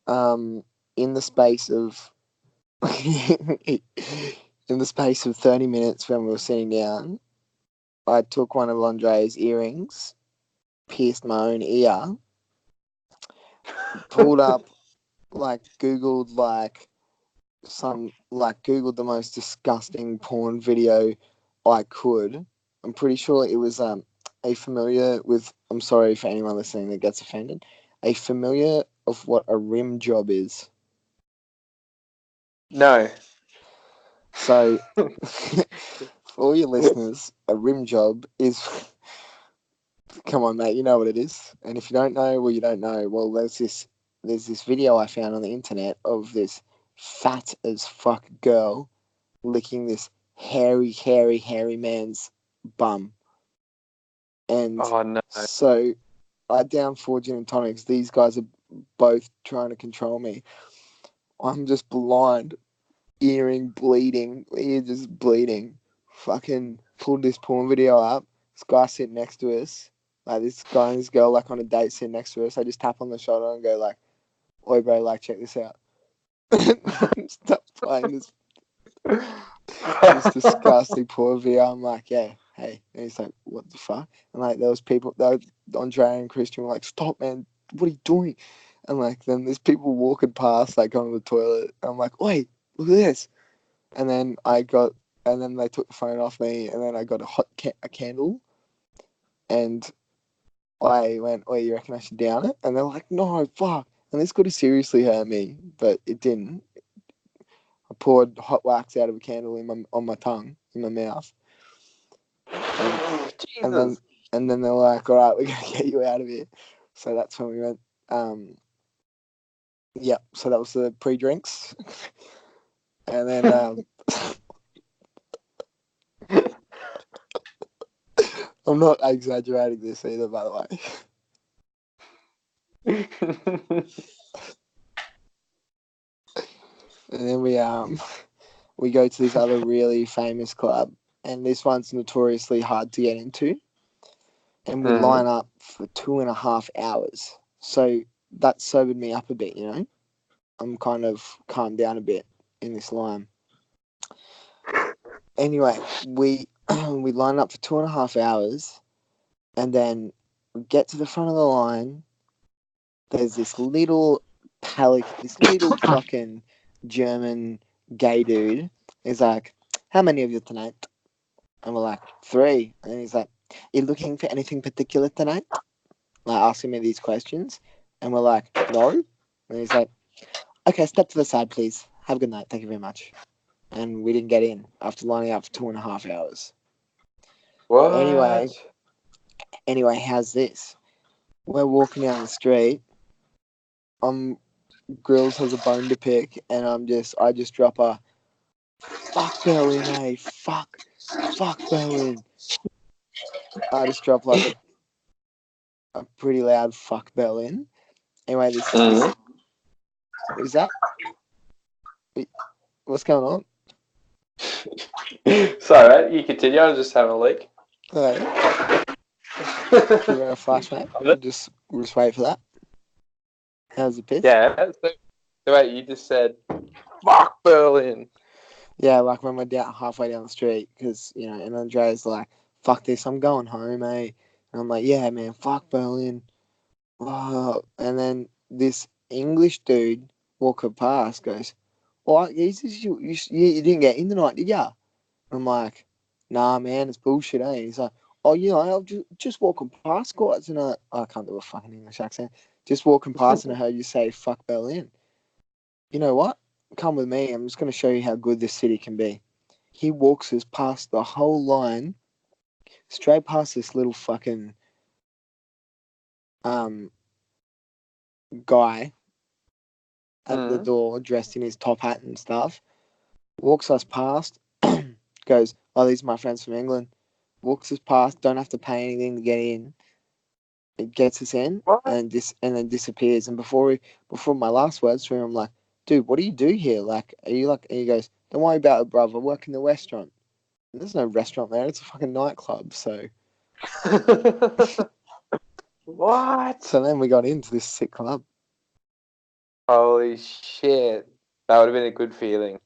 Speaker 2: in the space of in the space of 30 minutes when we were sitting down, I took one of Andre's earrings, pierced my own ear, pulled up, like Googled Googled the most disgusting porn video I could. I'm pretty sure it was a familiar with. I'm sorry for anyone listening that gets offended. A familiar of what a rim job is.
Speaker 1: No.
Speaker 2: So, for all your listeners, a rim job is. Come on, mate, you know what it is. And if you don't know, well, you don't know. Well, there's this video I found on the internet of this fat as fuck girl licking this hairy man's bum. And
Speaker 1: Oh no.
Speaker 2: so I down 4 gin and tonics. These guys are both trying to control me. I'm just blind, earring bleeding, ear just bleeding. Fucking pulled this porn video up. This guy sitting next to us. Like, this guy and this girl, like, on a date sitting next to us. I just tap on the shoulder and go like, oi bro, like, check this out. Stop playing this disgusting poor video. I'm like, yeah, hey. And he's like, what the fuck? And like, there was people, Andre and Christian were like, stop, man, what are you doing? And like, then there's people walking past, like, going to the toilet. I'm like, wait, look at this. And then and then they took the phone off me, and then I got a candle, and I went, oh, you reckon I should down it? And they're like, no, fuck. And this could have seriously hurt me, but it didn't. I poured hot wax out of a candle on my tongue, in my mouth. And then
Speaker 1: Jesus.
Speaker 2: and then they're like, all right, we're gonna get you out of here. So that's when we went. Yeah. So that was the pre-drinks, and then I'm not exaggerating this either, by the way. And then we go to this other really famous club, and this one's notoriously hard to get into. And we line up for 2.5 hours. So that sobered me up a bit, you know. I'm kind of calmed down a bit in this line. Anyway, we we line up for 2.5 hours, and then we get to the front of the line. There's this little fucking German gay dude. He's like, "How many of you tonight?" And we're like, 3. And he's like, "You looking for anything particular tonight?" like asking me these questions, and we're like, no. And he's like, okay, step to the side, please. Have a good night. Thank you very much. And we didn't get in after lining up for 2.5 hours.
Speaker 1: What?
Speaker 2: Anyway, how's this? We're walking down the street. Grills has a bone to pick, and I just drop a fuck Berlin, eh? Fuck Berlin. I just drop like a pretty loud fuck Berlin. Anyway, this is that? What's going on?
Speaker 1: Sorry, you continue. I was just having a leak.
Speaker 2: Okay. Give it a flash, mate. We'll just wait for that. How's the piss?
Speaker 1: Yeah. So wait, you just said fuck Berlin.
Speaker 2: Yeah, like when we're halfway down the street, because and Andrea's like, "Fuck this, I'm going home, eh?" And I'm like, "Yeah, man, fuck Berlin." Oh. And then this English dude walking past goes, "Oh, you didn't get in tonight, did ya?" I'm like, "Nah, man, it's bullshit, eh?" He's like, "Oh, I'm just walking past, guys," and I can't do a fucking English accent. Just walking past, and I heard you say "fuck Berlin." You know what? Come with me. I'm just going to show you how good this city can be. He walks us past the whole line, straight past this little fucking guy at the door, dressed in his top hat and stuff. Walks us past. Goes, "Oh, these are my friends from England." Walks us past. Don't have to pay anything to get in. It gets us in, and then disappears. And before my last words to him, I'm like, "Dude, what do you do here? Like, are you like?" And he goes, "Don't worry about it, brother. I work in the restaurant." And there's no restaurant there. It's a fucking nightclub. So.
Speaker 1: What?
Speaker 2: So then we got into this sick club.
Speaker 1: Holy shit! That would have been a good feeling.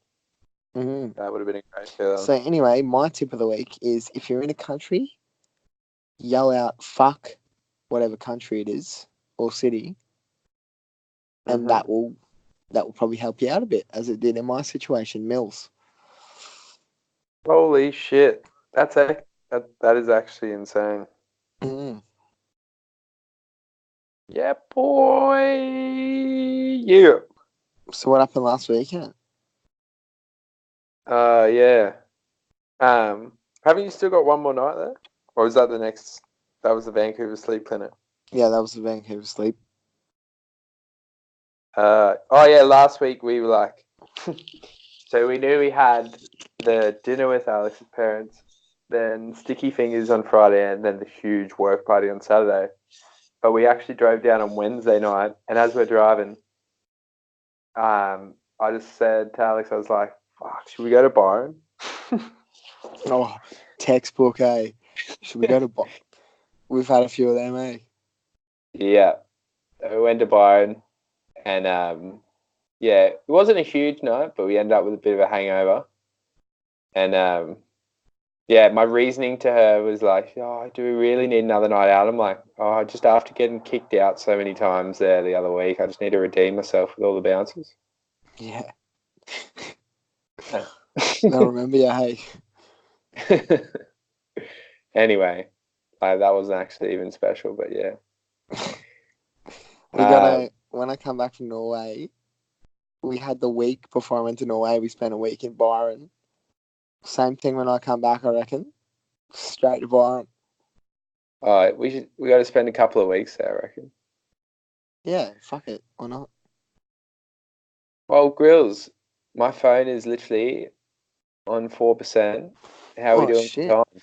Speaker 2: Mm-hmm.
Speaker 1: That would have been a great feeling.
Speaker 2: So anyway, my tip of the week is if you're in a country, yell out "fuck" whatever country it is or city, and that will probably help you out a bit, as it did in my situation, Milz.
Speaker 1: Holy shit! That is actually insane.
Speaker 2: Mm-hmm.
Speaker 1: Yeah, boy. Yeah.
Speaker 2: So what happened last weekend?
Speaker 1: Yeah. Haven't you still got one more night there, or is that the next? That was the Vancouver Sleep Clinic.
Speaker 2: Yeah, that was the Vancouver Sleep.
Speaker 1: Oh yeah, last week we were like, so we knew we had the dinner with Alex's parents, then Sticky Fingers on Friday, and then the huge work party on Saturday. But we actually drove down on Wednesday night, and as we're driving, I just said to Alex, I was like, "Fuck, should we go to Byron?"
Speaker 2: Oh, textbook, eh? Should we go to Byron? We've had a few of them, eh?
Speaker 1: Yeah, we went to Byron, and yeah, it wasn't a huge night, but we ended up with a bit of a hangover. And yeah, my reasoning to her was like, "Oh, do we really need another night out?" I'm like, "Oh, just after getting kicked out so many times there the other week, I just need to redeem myself with all the bounces."
Speaker 2: Yeah. They'll remember you, hey.
Speaker 1: Anyway, that wasn't actually even special, but yeah.
Speaker 2: When I come back from Norway, we had the week before I went to Norway, we spent a week in Byron. Same thing when I come back, I reckon. Straight to Byron.
Speaker 1: All right, we got to spend a couple of weeks there, I reckon.
Speaker 2: Yeah, fuck it. Why not?
Speaker 1: Well, Grills, my phone is literally on 4%. How are we doing for time?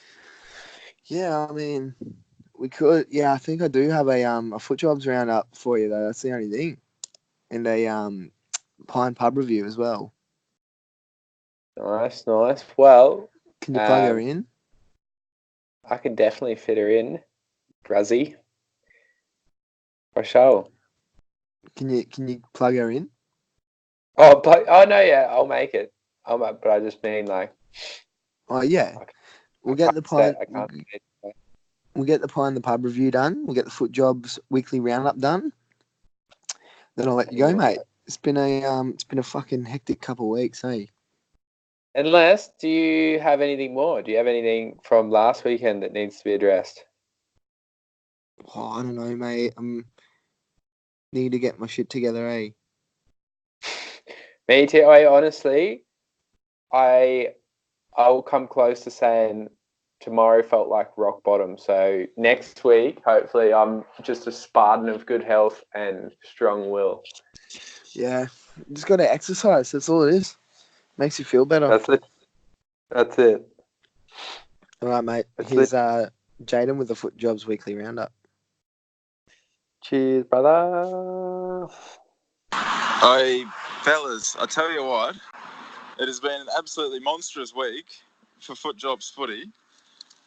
Speaker 2: Yeah, I mean, we could. Yeah, I think I do have a foot jobs roundup for you though. That's the only thing, and a Pine pub review as well.
Speaker 1: Nice. Well,
Speaker 2: can you plug her in?
Speaker 1: I can definitely fit her in, Brazzy. For sure.
Speaker 2: Can you plug her in?
Speaker 1: Oh no, yeah, I'll make it. But I just mean like.
Speaker 2: Oh yeah, we'll get the Pine. We'll get the Pine the pub review done. We'll get the foot jobs weekly roundup done. Then I'll let you go, mate. It's been a fucking hectic couple of weeks, eh?
Speaker 1: Unless, do you have anything more? Do you have anything from last weekend that needs to be addressed?
Speaker 2: Oh, I don't know, mate. Need to get my shit together, eh?
Speaker 1: Me too. Honestly, I will come close to saying tomorrow felt like rock bottom. So next week, hopefully, I'm just a Spartan of good health and strong will.
Speaker 2: Yeah, just got to exercise. That's all it is. Makes you feel better.
Speaker 1: That's it. That's it.
Speaker 2: All right, mate.
Speaker 1: That's
Speaker 2: Here's
Speaker 1: it.
Speaker 2: Jaden with the Foot Jobs Weekly Roundup.
Speaker 1: Cheers, brother.
Speaker 3: Hey, fellas, I tell you what, it has been an absolutely monstrous week for Foot Jobs footy.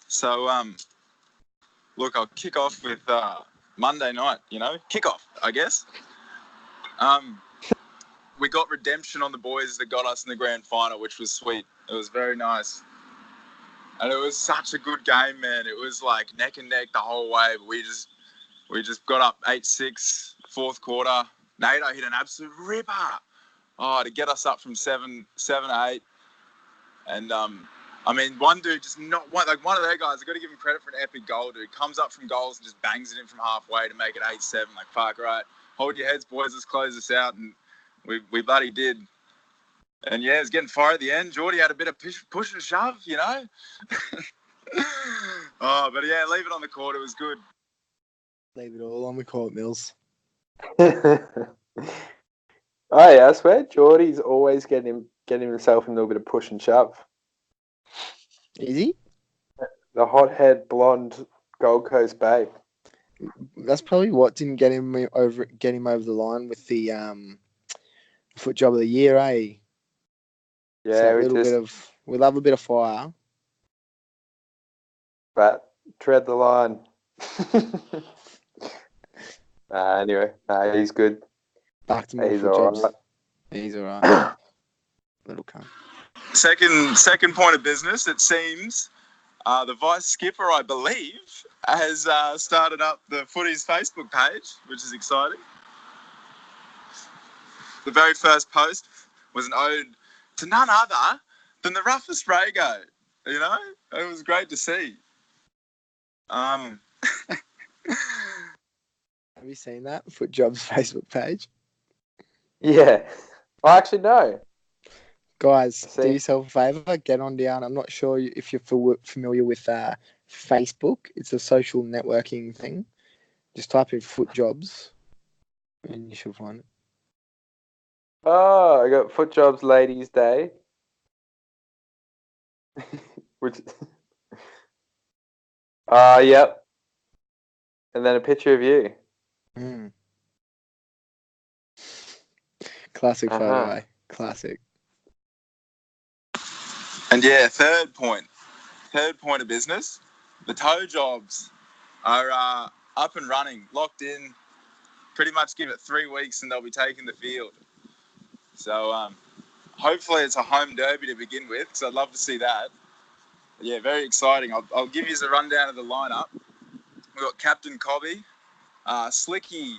Speaker 3: So, look, I'll kick off with Monday night, kickoff, I guess. We got redemption on the boys that got us in the grand final, which was sweet. It was very nice. And it was such a good game, man. It was like neck and neck the whole way. But we just got up 8-6, fourth quarter. Nato hit an absolute ripper. To get us up from 7-8. And, one dude one of their guys, I've got to give him credit for an epic goal, dude. Comes up from goals and just bangs it in from halfway to make it 8-7. Like, fuck, right. Hold your heads, boys. Let's close this out. And we bloody did. And, yeah, it was getting fire at the end. Geordie had a bit of push and shove, but, yeah, leave it on the court. It was good.
Speaker 2: Leave it all on the court, Mills.
Speaker 1: Oh yeah, I swear Geordie's always getting himself in a little bit of push and shove.
Speaker 2: Is he?
Speaker 1: The hothead blonde Gold Coast babe.
Speaker 2: That's probably what didn't get him over the line with the Foot Job of the Year, eh?
Speaker 1: Yeah,
Speaker 2: we love a bit of fire.
Speaker 1: But tread the line. Anyway, he's good.
Speaker 2: Back to more
Speaker 1: he's
Speaker 2: Foot Jobs.
Speaker 1: Right.
Speaker 2: He's all right. Little cunt.
Speaker 3: Second point of business, it seems the vice skipper, I believe, has started up the Footy's Facebook page, which is exciting. The very first post was an ode to none other than the roughest Rago. It was great to see.
Speaker 2: Have you seen that Foot Jobs Facebook page?
Speaker 1: Yeah. Well, actually, no.
Speaker 2: Guys, do yourself a favour, get on down. I'm not sure if you're familiar with Facebook. It's a social networking thing. Just type in Foot Jobs and you should find it.
Speaker 1: Oh, I got Foot Jobs Ladies Day. Which... yep. And then a picture of you.
Speaker 2: Classic photo, eh? Classic.
Speaker 3: And yeah, third point of business. The toe jobs are up and running, locked in. Pretty much give it 3 weeks and they'll be taking the field. So hopefully it's a home derby to begin with, because I'd love to see that. But yeah, very exciting. I'll give you a rundown of the lineup. We've got Captain Cobby, Slicky,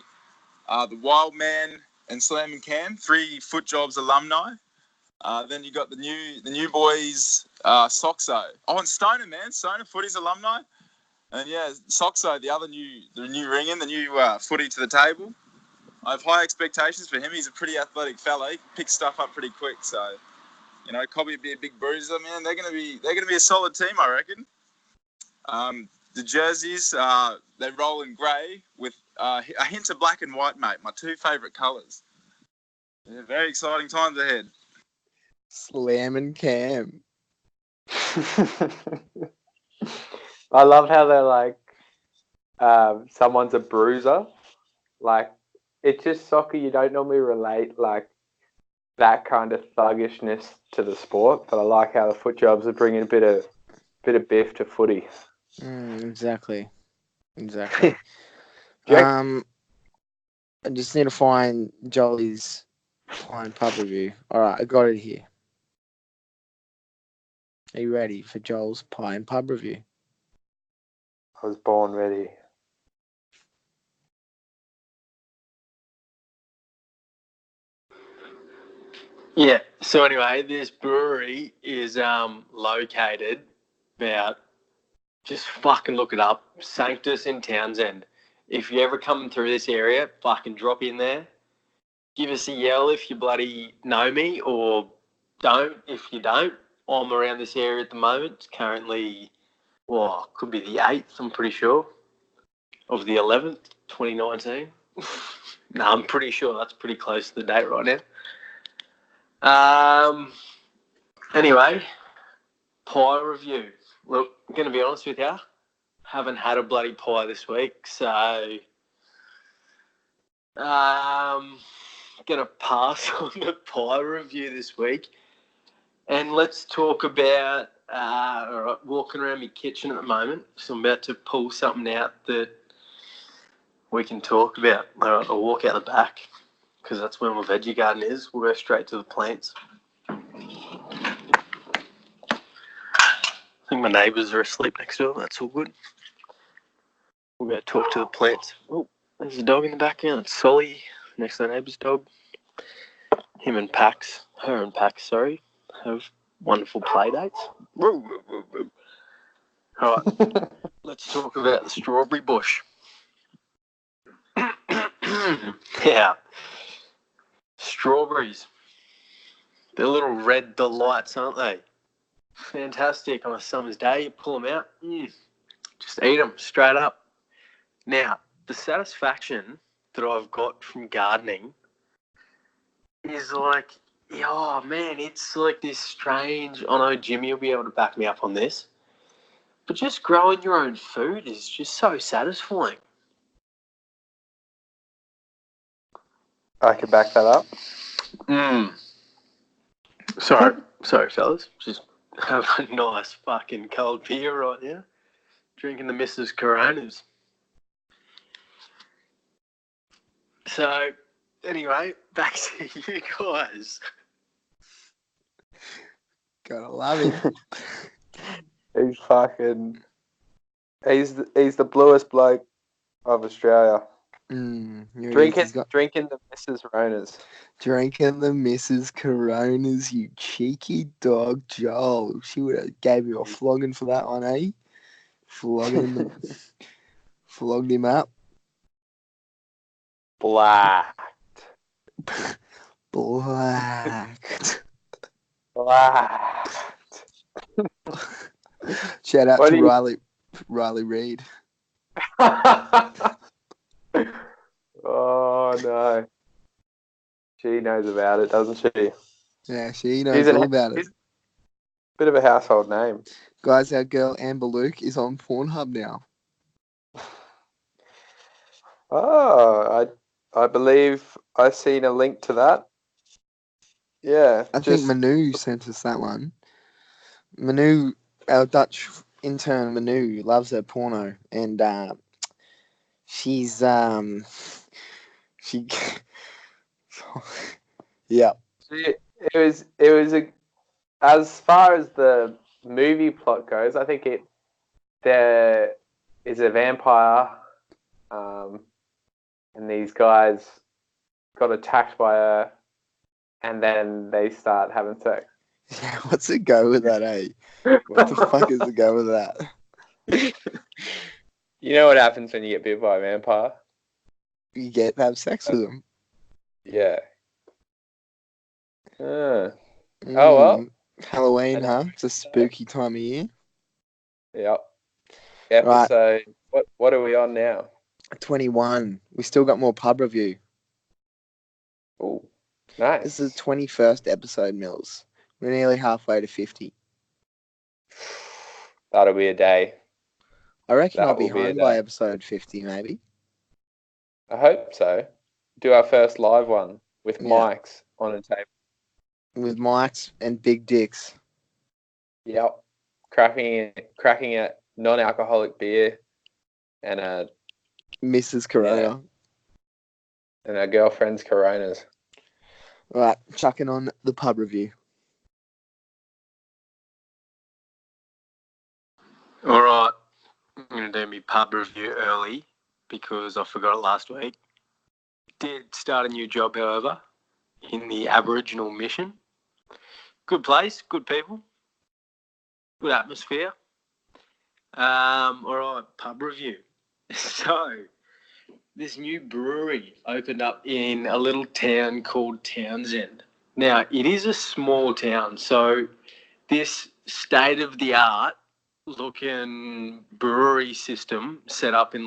Speaker 3: the Wild Man, and Slam and Cam, 3 Foot Jobs alumni. Then you got the new boys, Soxo. Oh, and Stoner, man. Stoner, Footy's alumni. And yeah, Soxo, the new ring-in, the new footy to the table. I have high expectations for him. He's a pretty athletic fella. He picks stuff up pretty quick. So, Cobby would be a big bruiser, man. They're gonna be a solid team, I reckon. The jerseys, they roll in grey with a hint of black and white, mate. My 2 favourite colours. Yeah, very exciting times ahead.
Speaker 2: Slam and Cam.
Speaker 1: I love how they're like, someone's a bruiser. Like, it's just soccer. You don't normally relate like that kind of thuggishness to the sport, but I like how the Foot Jobs are bringing a bit of biff to footy.
Speaker 2: Exactly. I just need to find Jolly's Pine Pub review. All right, I got it here. Are you ready for Joel's Pine Pub review?
Speaker 1: I was born ready.
Speaker 4: Yeah, so anyway, this brewery is located about, just fucking look it up, Sanctus in Townsend. if you're ever coming through this area, fucking drop in there. Give us a yell if you bloody know me, or don't if you don't. I'm around this area at the moment. It's currently, could be the 8th, I'm pretty sure, of the 11th, 2019. No, I'm pretty sure that's pretty close to the date right now. Anyway, pie review. Look, I'm going to be honest with you. Haven't had a bloody pie this week, so gonna pass on the pie review this week, and let's talk about walking around my kitchen at the moment. So I'm about to pull something out that we can talk about. I'll walk out the back because that's where my veggie garden is. We'll go straight to the plants. I think my neighbours are asleep next door. That's all good. We're going to talk to the plants. Oh, there's a dog in the background. It's Solly, next to the neighbour's dog. Her and Pax, have wonderful play dates. All right, let's talk about the strawberry bush. Yeah, strawberries. They're little red delights, aren't they? Fantastic on a summer's day. You pull them out, just eat them straight up. Now, the satisfaction that I've got from gardening is like, oh man, it's like this strange, I know Jimmy will be able to back me up on this, but just growing your own food is just so satisfying.
Speaker 1: I can back that up.
Speaker 4: Sorry fellas, just have a nice fucking cold beer right now, drinking the Mrs. Coronas. So, anyway, back to you guys.
Speaker 2: Gotta love him.
Speaker 1: He's the bluest bloke of Australia. Drinking the Mrs. Ronas.
Speaker 2: Drinking the Mrs. Coronas, you cheeky dog, Joel. She would have gave you a flogging for that one, eh? Flogged him up.
Speaker 1: Blacked.
Speaker 2: Shout out to Riley Reid.
Speaker 1: Oh no. She knows about it, doesn't she?
Speaker 2: Yeah, she knows all about it.
Speaker 1: Bit of a household name.
Speaker 2: Guys, our girl Amber Luke is on Pornhub now.
Speaker 1: Oh, I believe I've seen a link to that. Yeah.
Speaker 2: I think Manu sent us that one. Manu, our Dutch intern Manu, loves her porno, and she's she yeah.
Speaker 1: It was as far as the movie plot goes, I think there is a vampire, and these guys got attacked by her, and then they start having sex.
Speaker 2: Yeah, what's the go with that, eh? What the fuck is the go with that?
Speaker 1: You know what happens when you get bit by a vampire?
Speaker 2: You get to have sex with them.
Speaker 1: Yeah. Oh well.
Speaker 2: Halloween, huh? It's a spooky time of year.
Speaker 1: Yep. Episode. Right. What are we on now?
Speaker 2: 21. We still got more pub review.
Speaker 1: Oh, nice.
Speaker 2: This is the 21st episode, Mills. We're nearly halfway to 50.
Speaker 1: That'll be a day.
Speaker 2: I reckon I'll be home by episode 50, maybe.
Speaker 1: I hope so. Do our first live one with mics on a table.
Speaker 2: With mics and big dicks.
Speaker 1: Yep. Cracking a non-alcoholic beer and a
Speaker 2: Mrs. Corona.
Speaker 1: And our girlfriend's Coronas.
Speaker 2: Right, chucking on the pub review.
Speaker 4: All right, I'm going to do my pub review early because I forgot it last week. Did start a new job, however, in the Aboriginal Mission. Good place, good people, good atmosphere. All right, pub review. So, this new brewery opened up in a little town called Townsend. Now, it is a small town, so this state-of-the-art looking brewery system set up in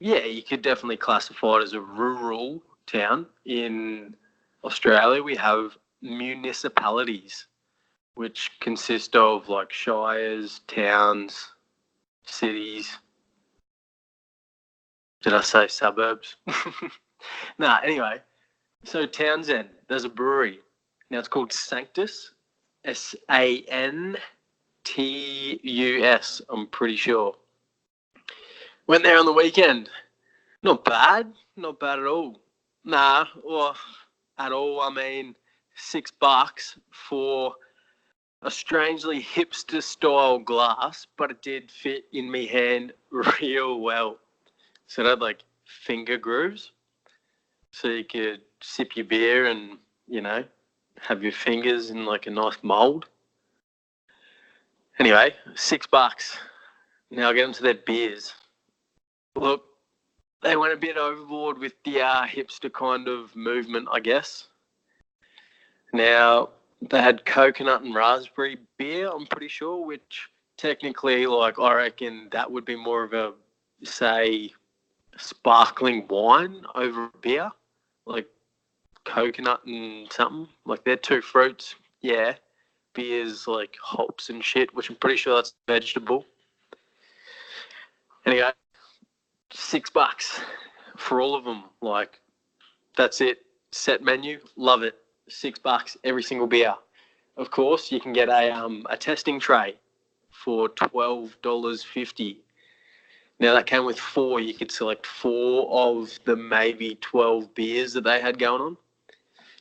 Speaker 4: you could definitely classify it as a rural town. In Australia, we have municipalities, which consist of shires, towns, cities. Did I say suburbs? Anyway. So Townsend, there's a brewery. Now it's called Sanctus. Santus, I'm pretty sure. Went there on the weekend. Not bad. Not bad at all. At all. I mean, $6 for a strangely hipster style glass, but it did fit in me hand real well. So it had finger grooves. So you could sip your beer and, have your fingers in a nice mould. Anyway, $6. Now I'll get into their beers. Look, they went a bit overboard with the hipster kind of movement, I guess. Now, they had coconut and raspberry beer, I'm pretty sure, which technically, I reckon that would be more of a, say, sparkling wine over beer. Coconut and something. They're two fruits. Yeah. Beer's hops and shit, which I'm pretty sure that's vegetable. Anyway, $6 for all of them. That's it. Set menu. Love it. $6 every single beer. Of course, you can get a testing tray for $12.50. Now, that came with 4. You could select 4 of the maybe 12 beers that they had going on.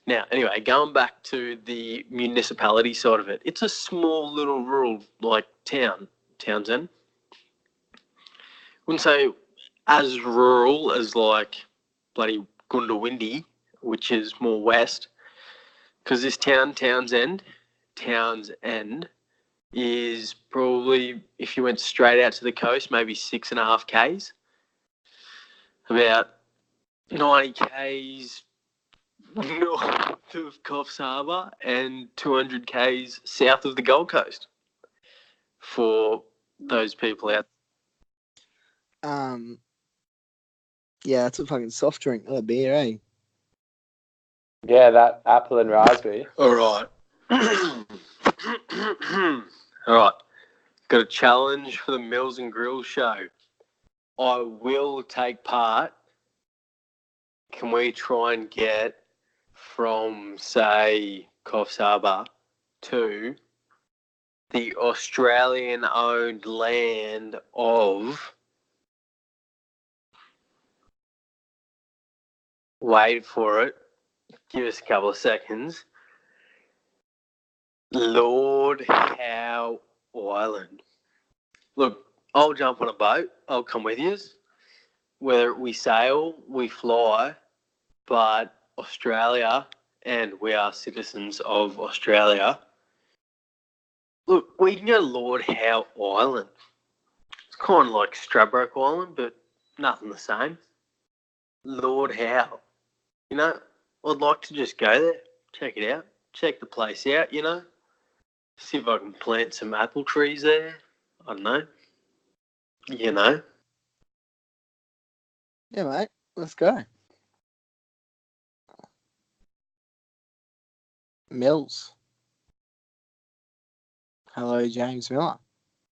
Speaker 4: Now, anyway, going back to the municipality side of it, it's a small little rural, town, Townsend. Wouldn't say as rural as, bloody Gundawindi, which is more west, because this town, Townsend, is probably, if you went straight out to the coast, maybe 6.5 Ks. About 90 Ks north of Coffs Harbour and 200 Ks south of the Gold Coast for those people out.
Speaker 2: Yeah, that's a fucking soft drink, not a beer, eh?
Speaker 1: Yeah, that apple and raspberry.
Speaker 4: All right. All right. Got a challenge for the Milz and Gryllz show. I will take part. Can we try and get from, say, Coffs Harbour to the Australian-owned land of... Wait for it. Give us a couple of seconds. Lord Howe Island. Look, I'll jump on a boat. I'll come with you. Whether we sail, we fly, but Australia, and we are citizens of Australia. Look, we can go to Lord Howe Island. It's kind of like Stradbroke Island, but nothing the same. Lord Howe. I'd like to just go there, check it out, check the place out, see if I can plant some apple trees there. I don't know.
Speaker 2: Yeah, mate. Let's go. Mills. Hello, James Miller.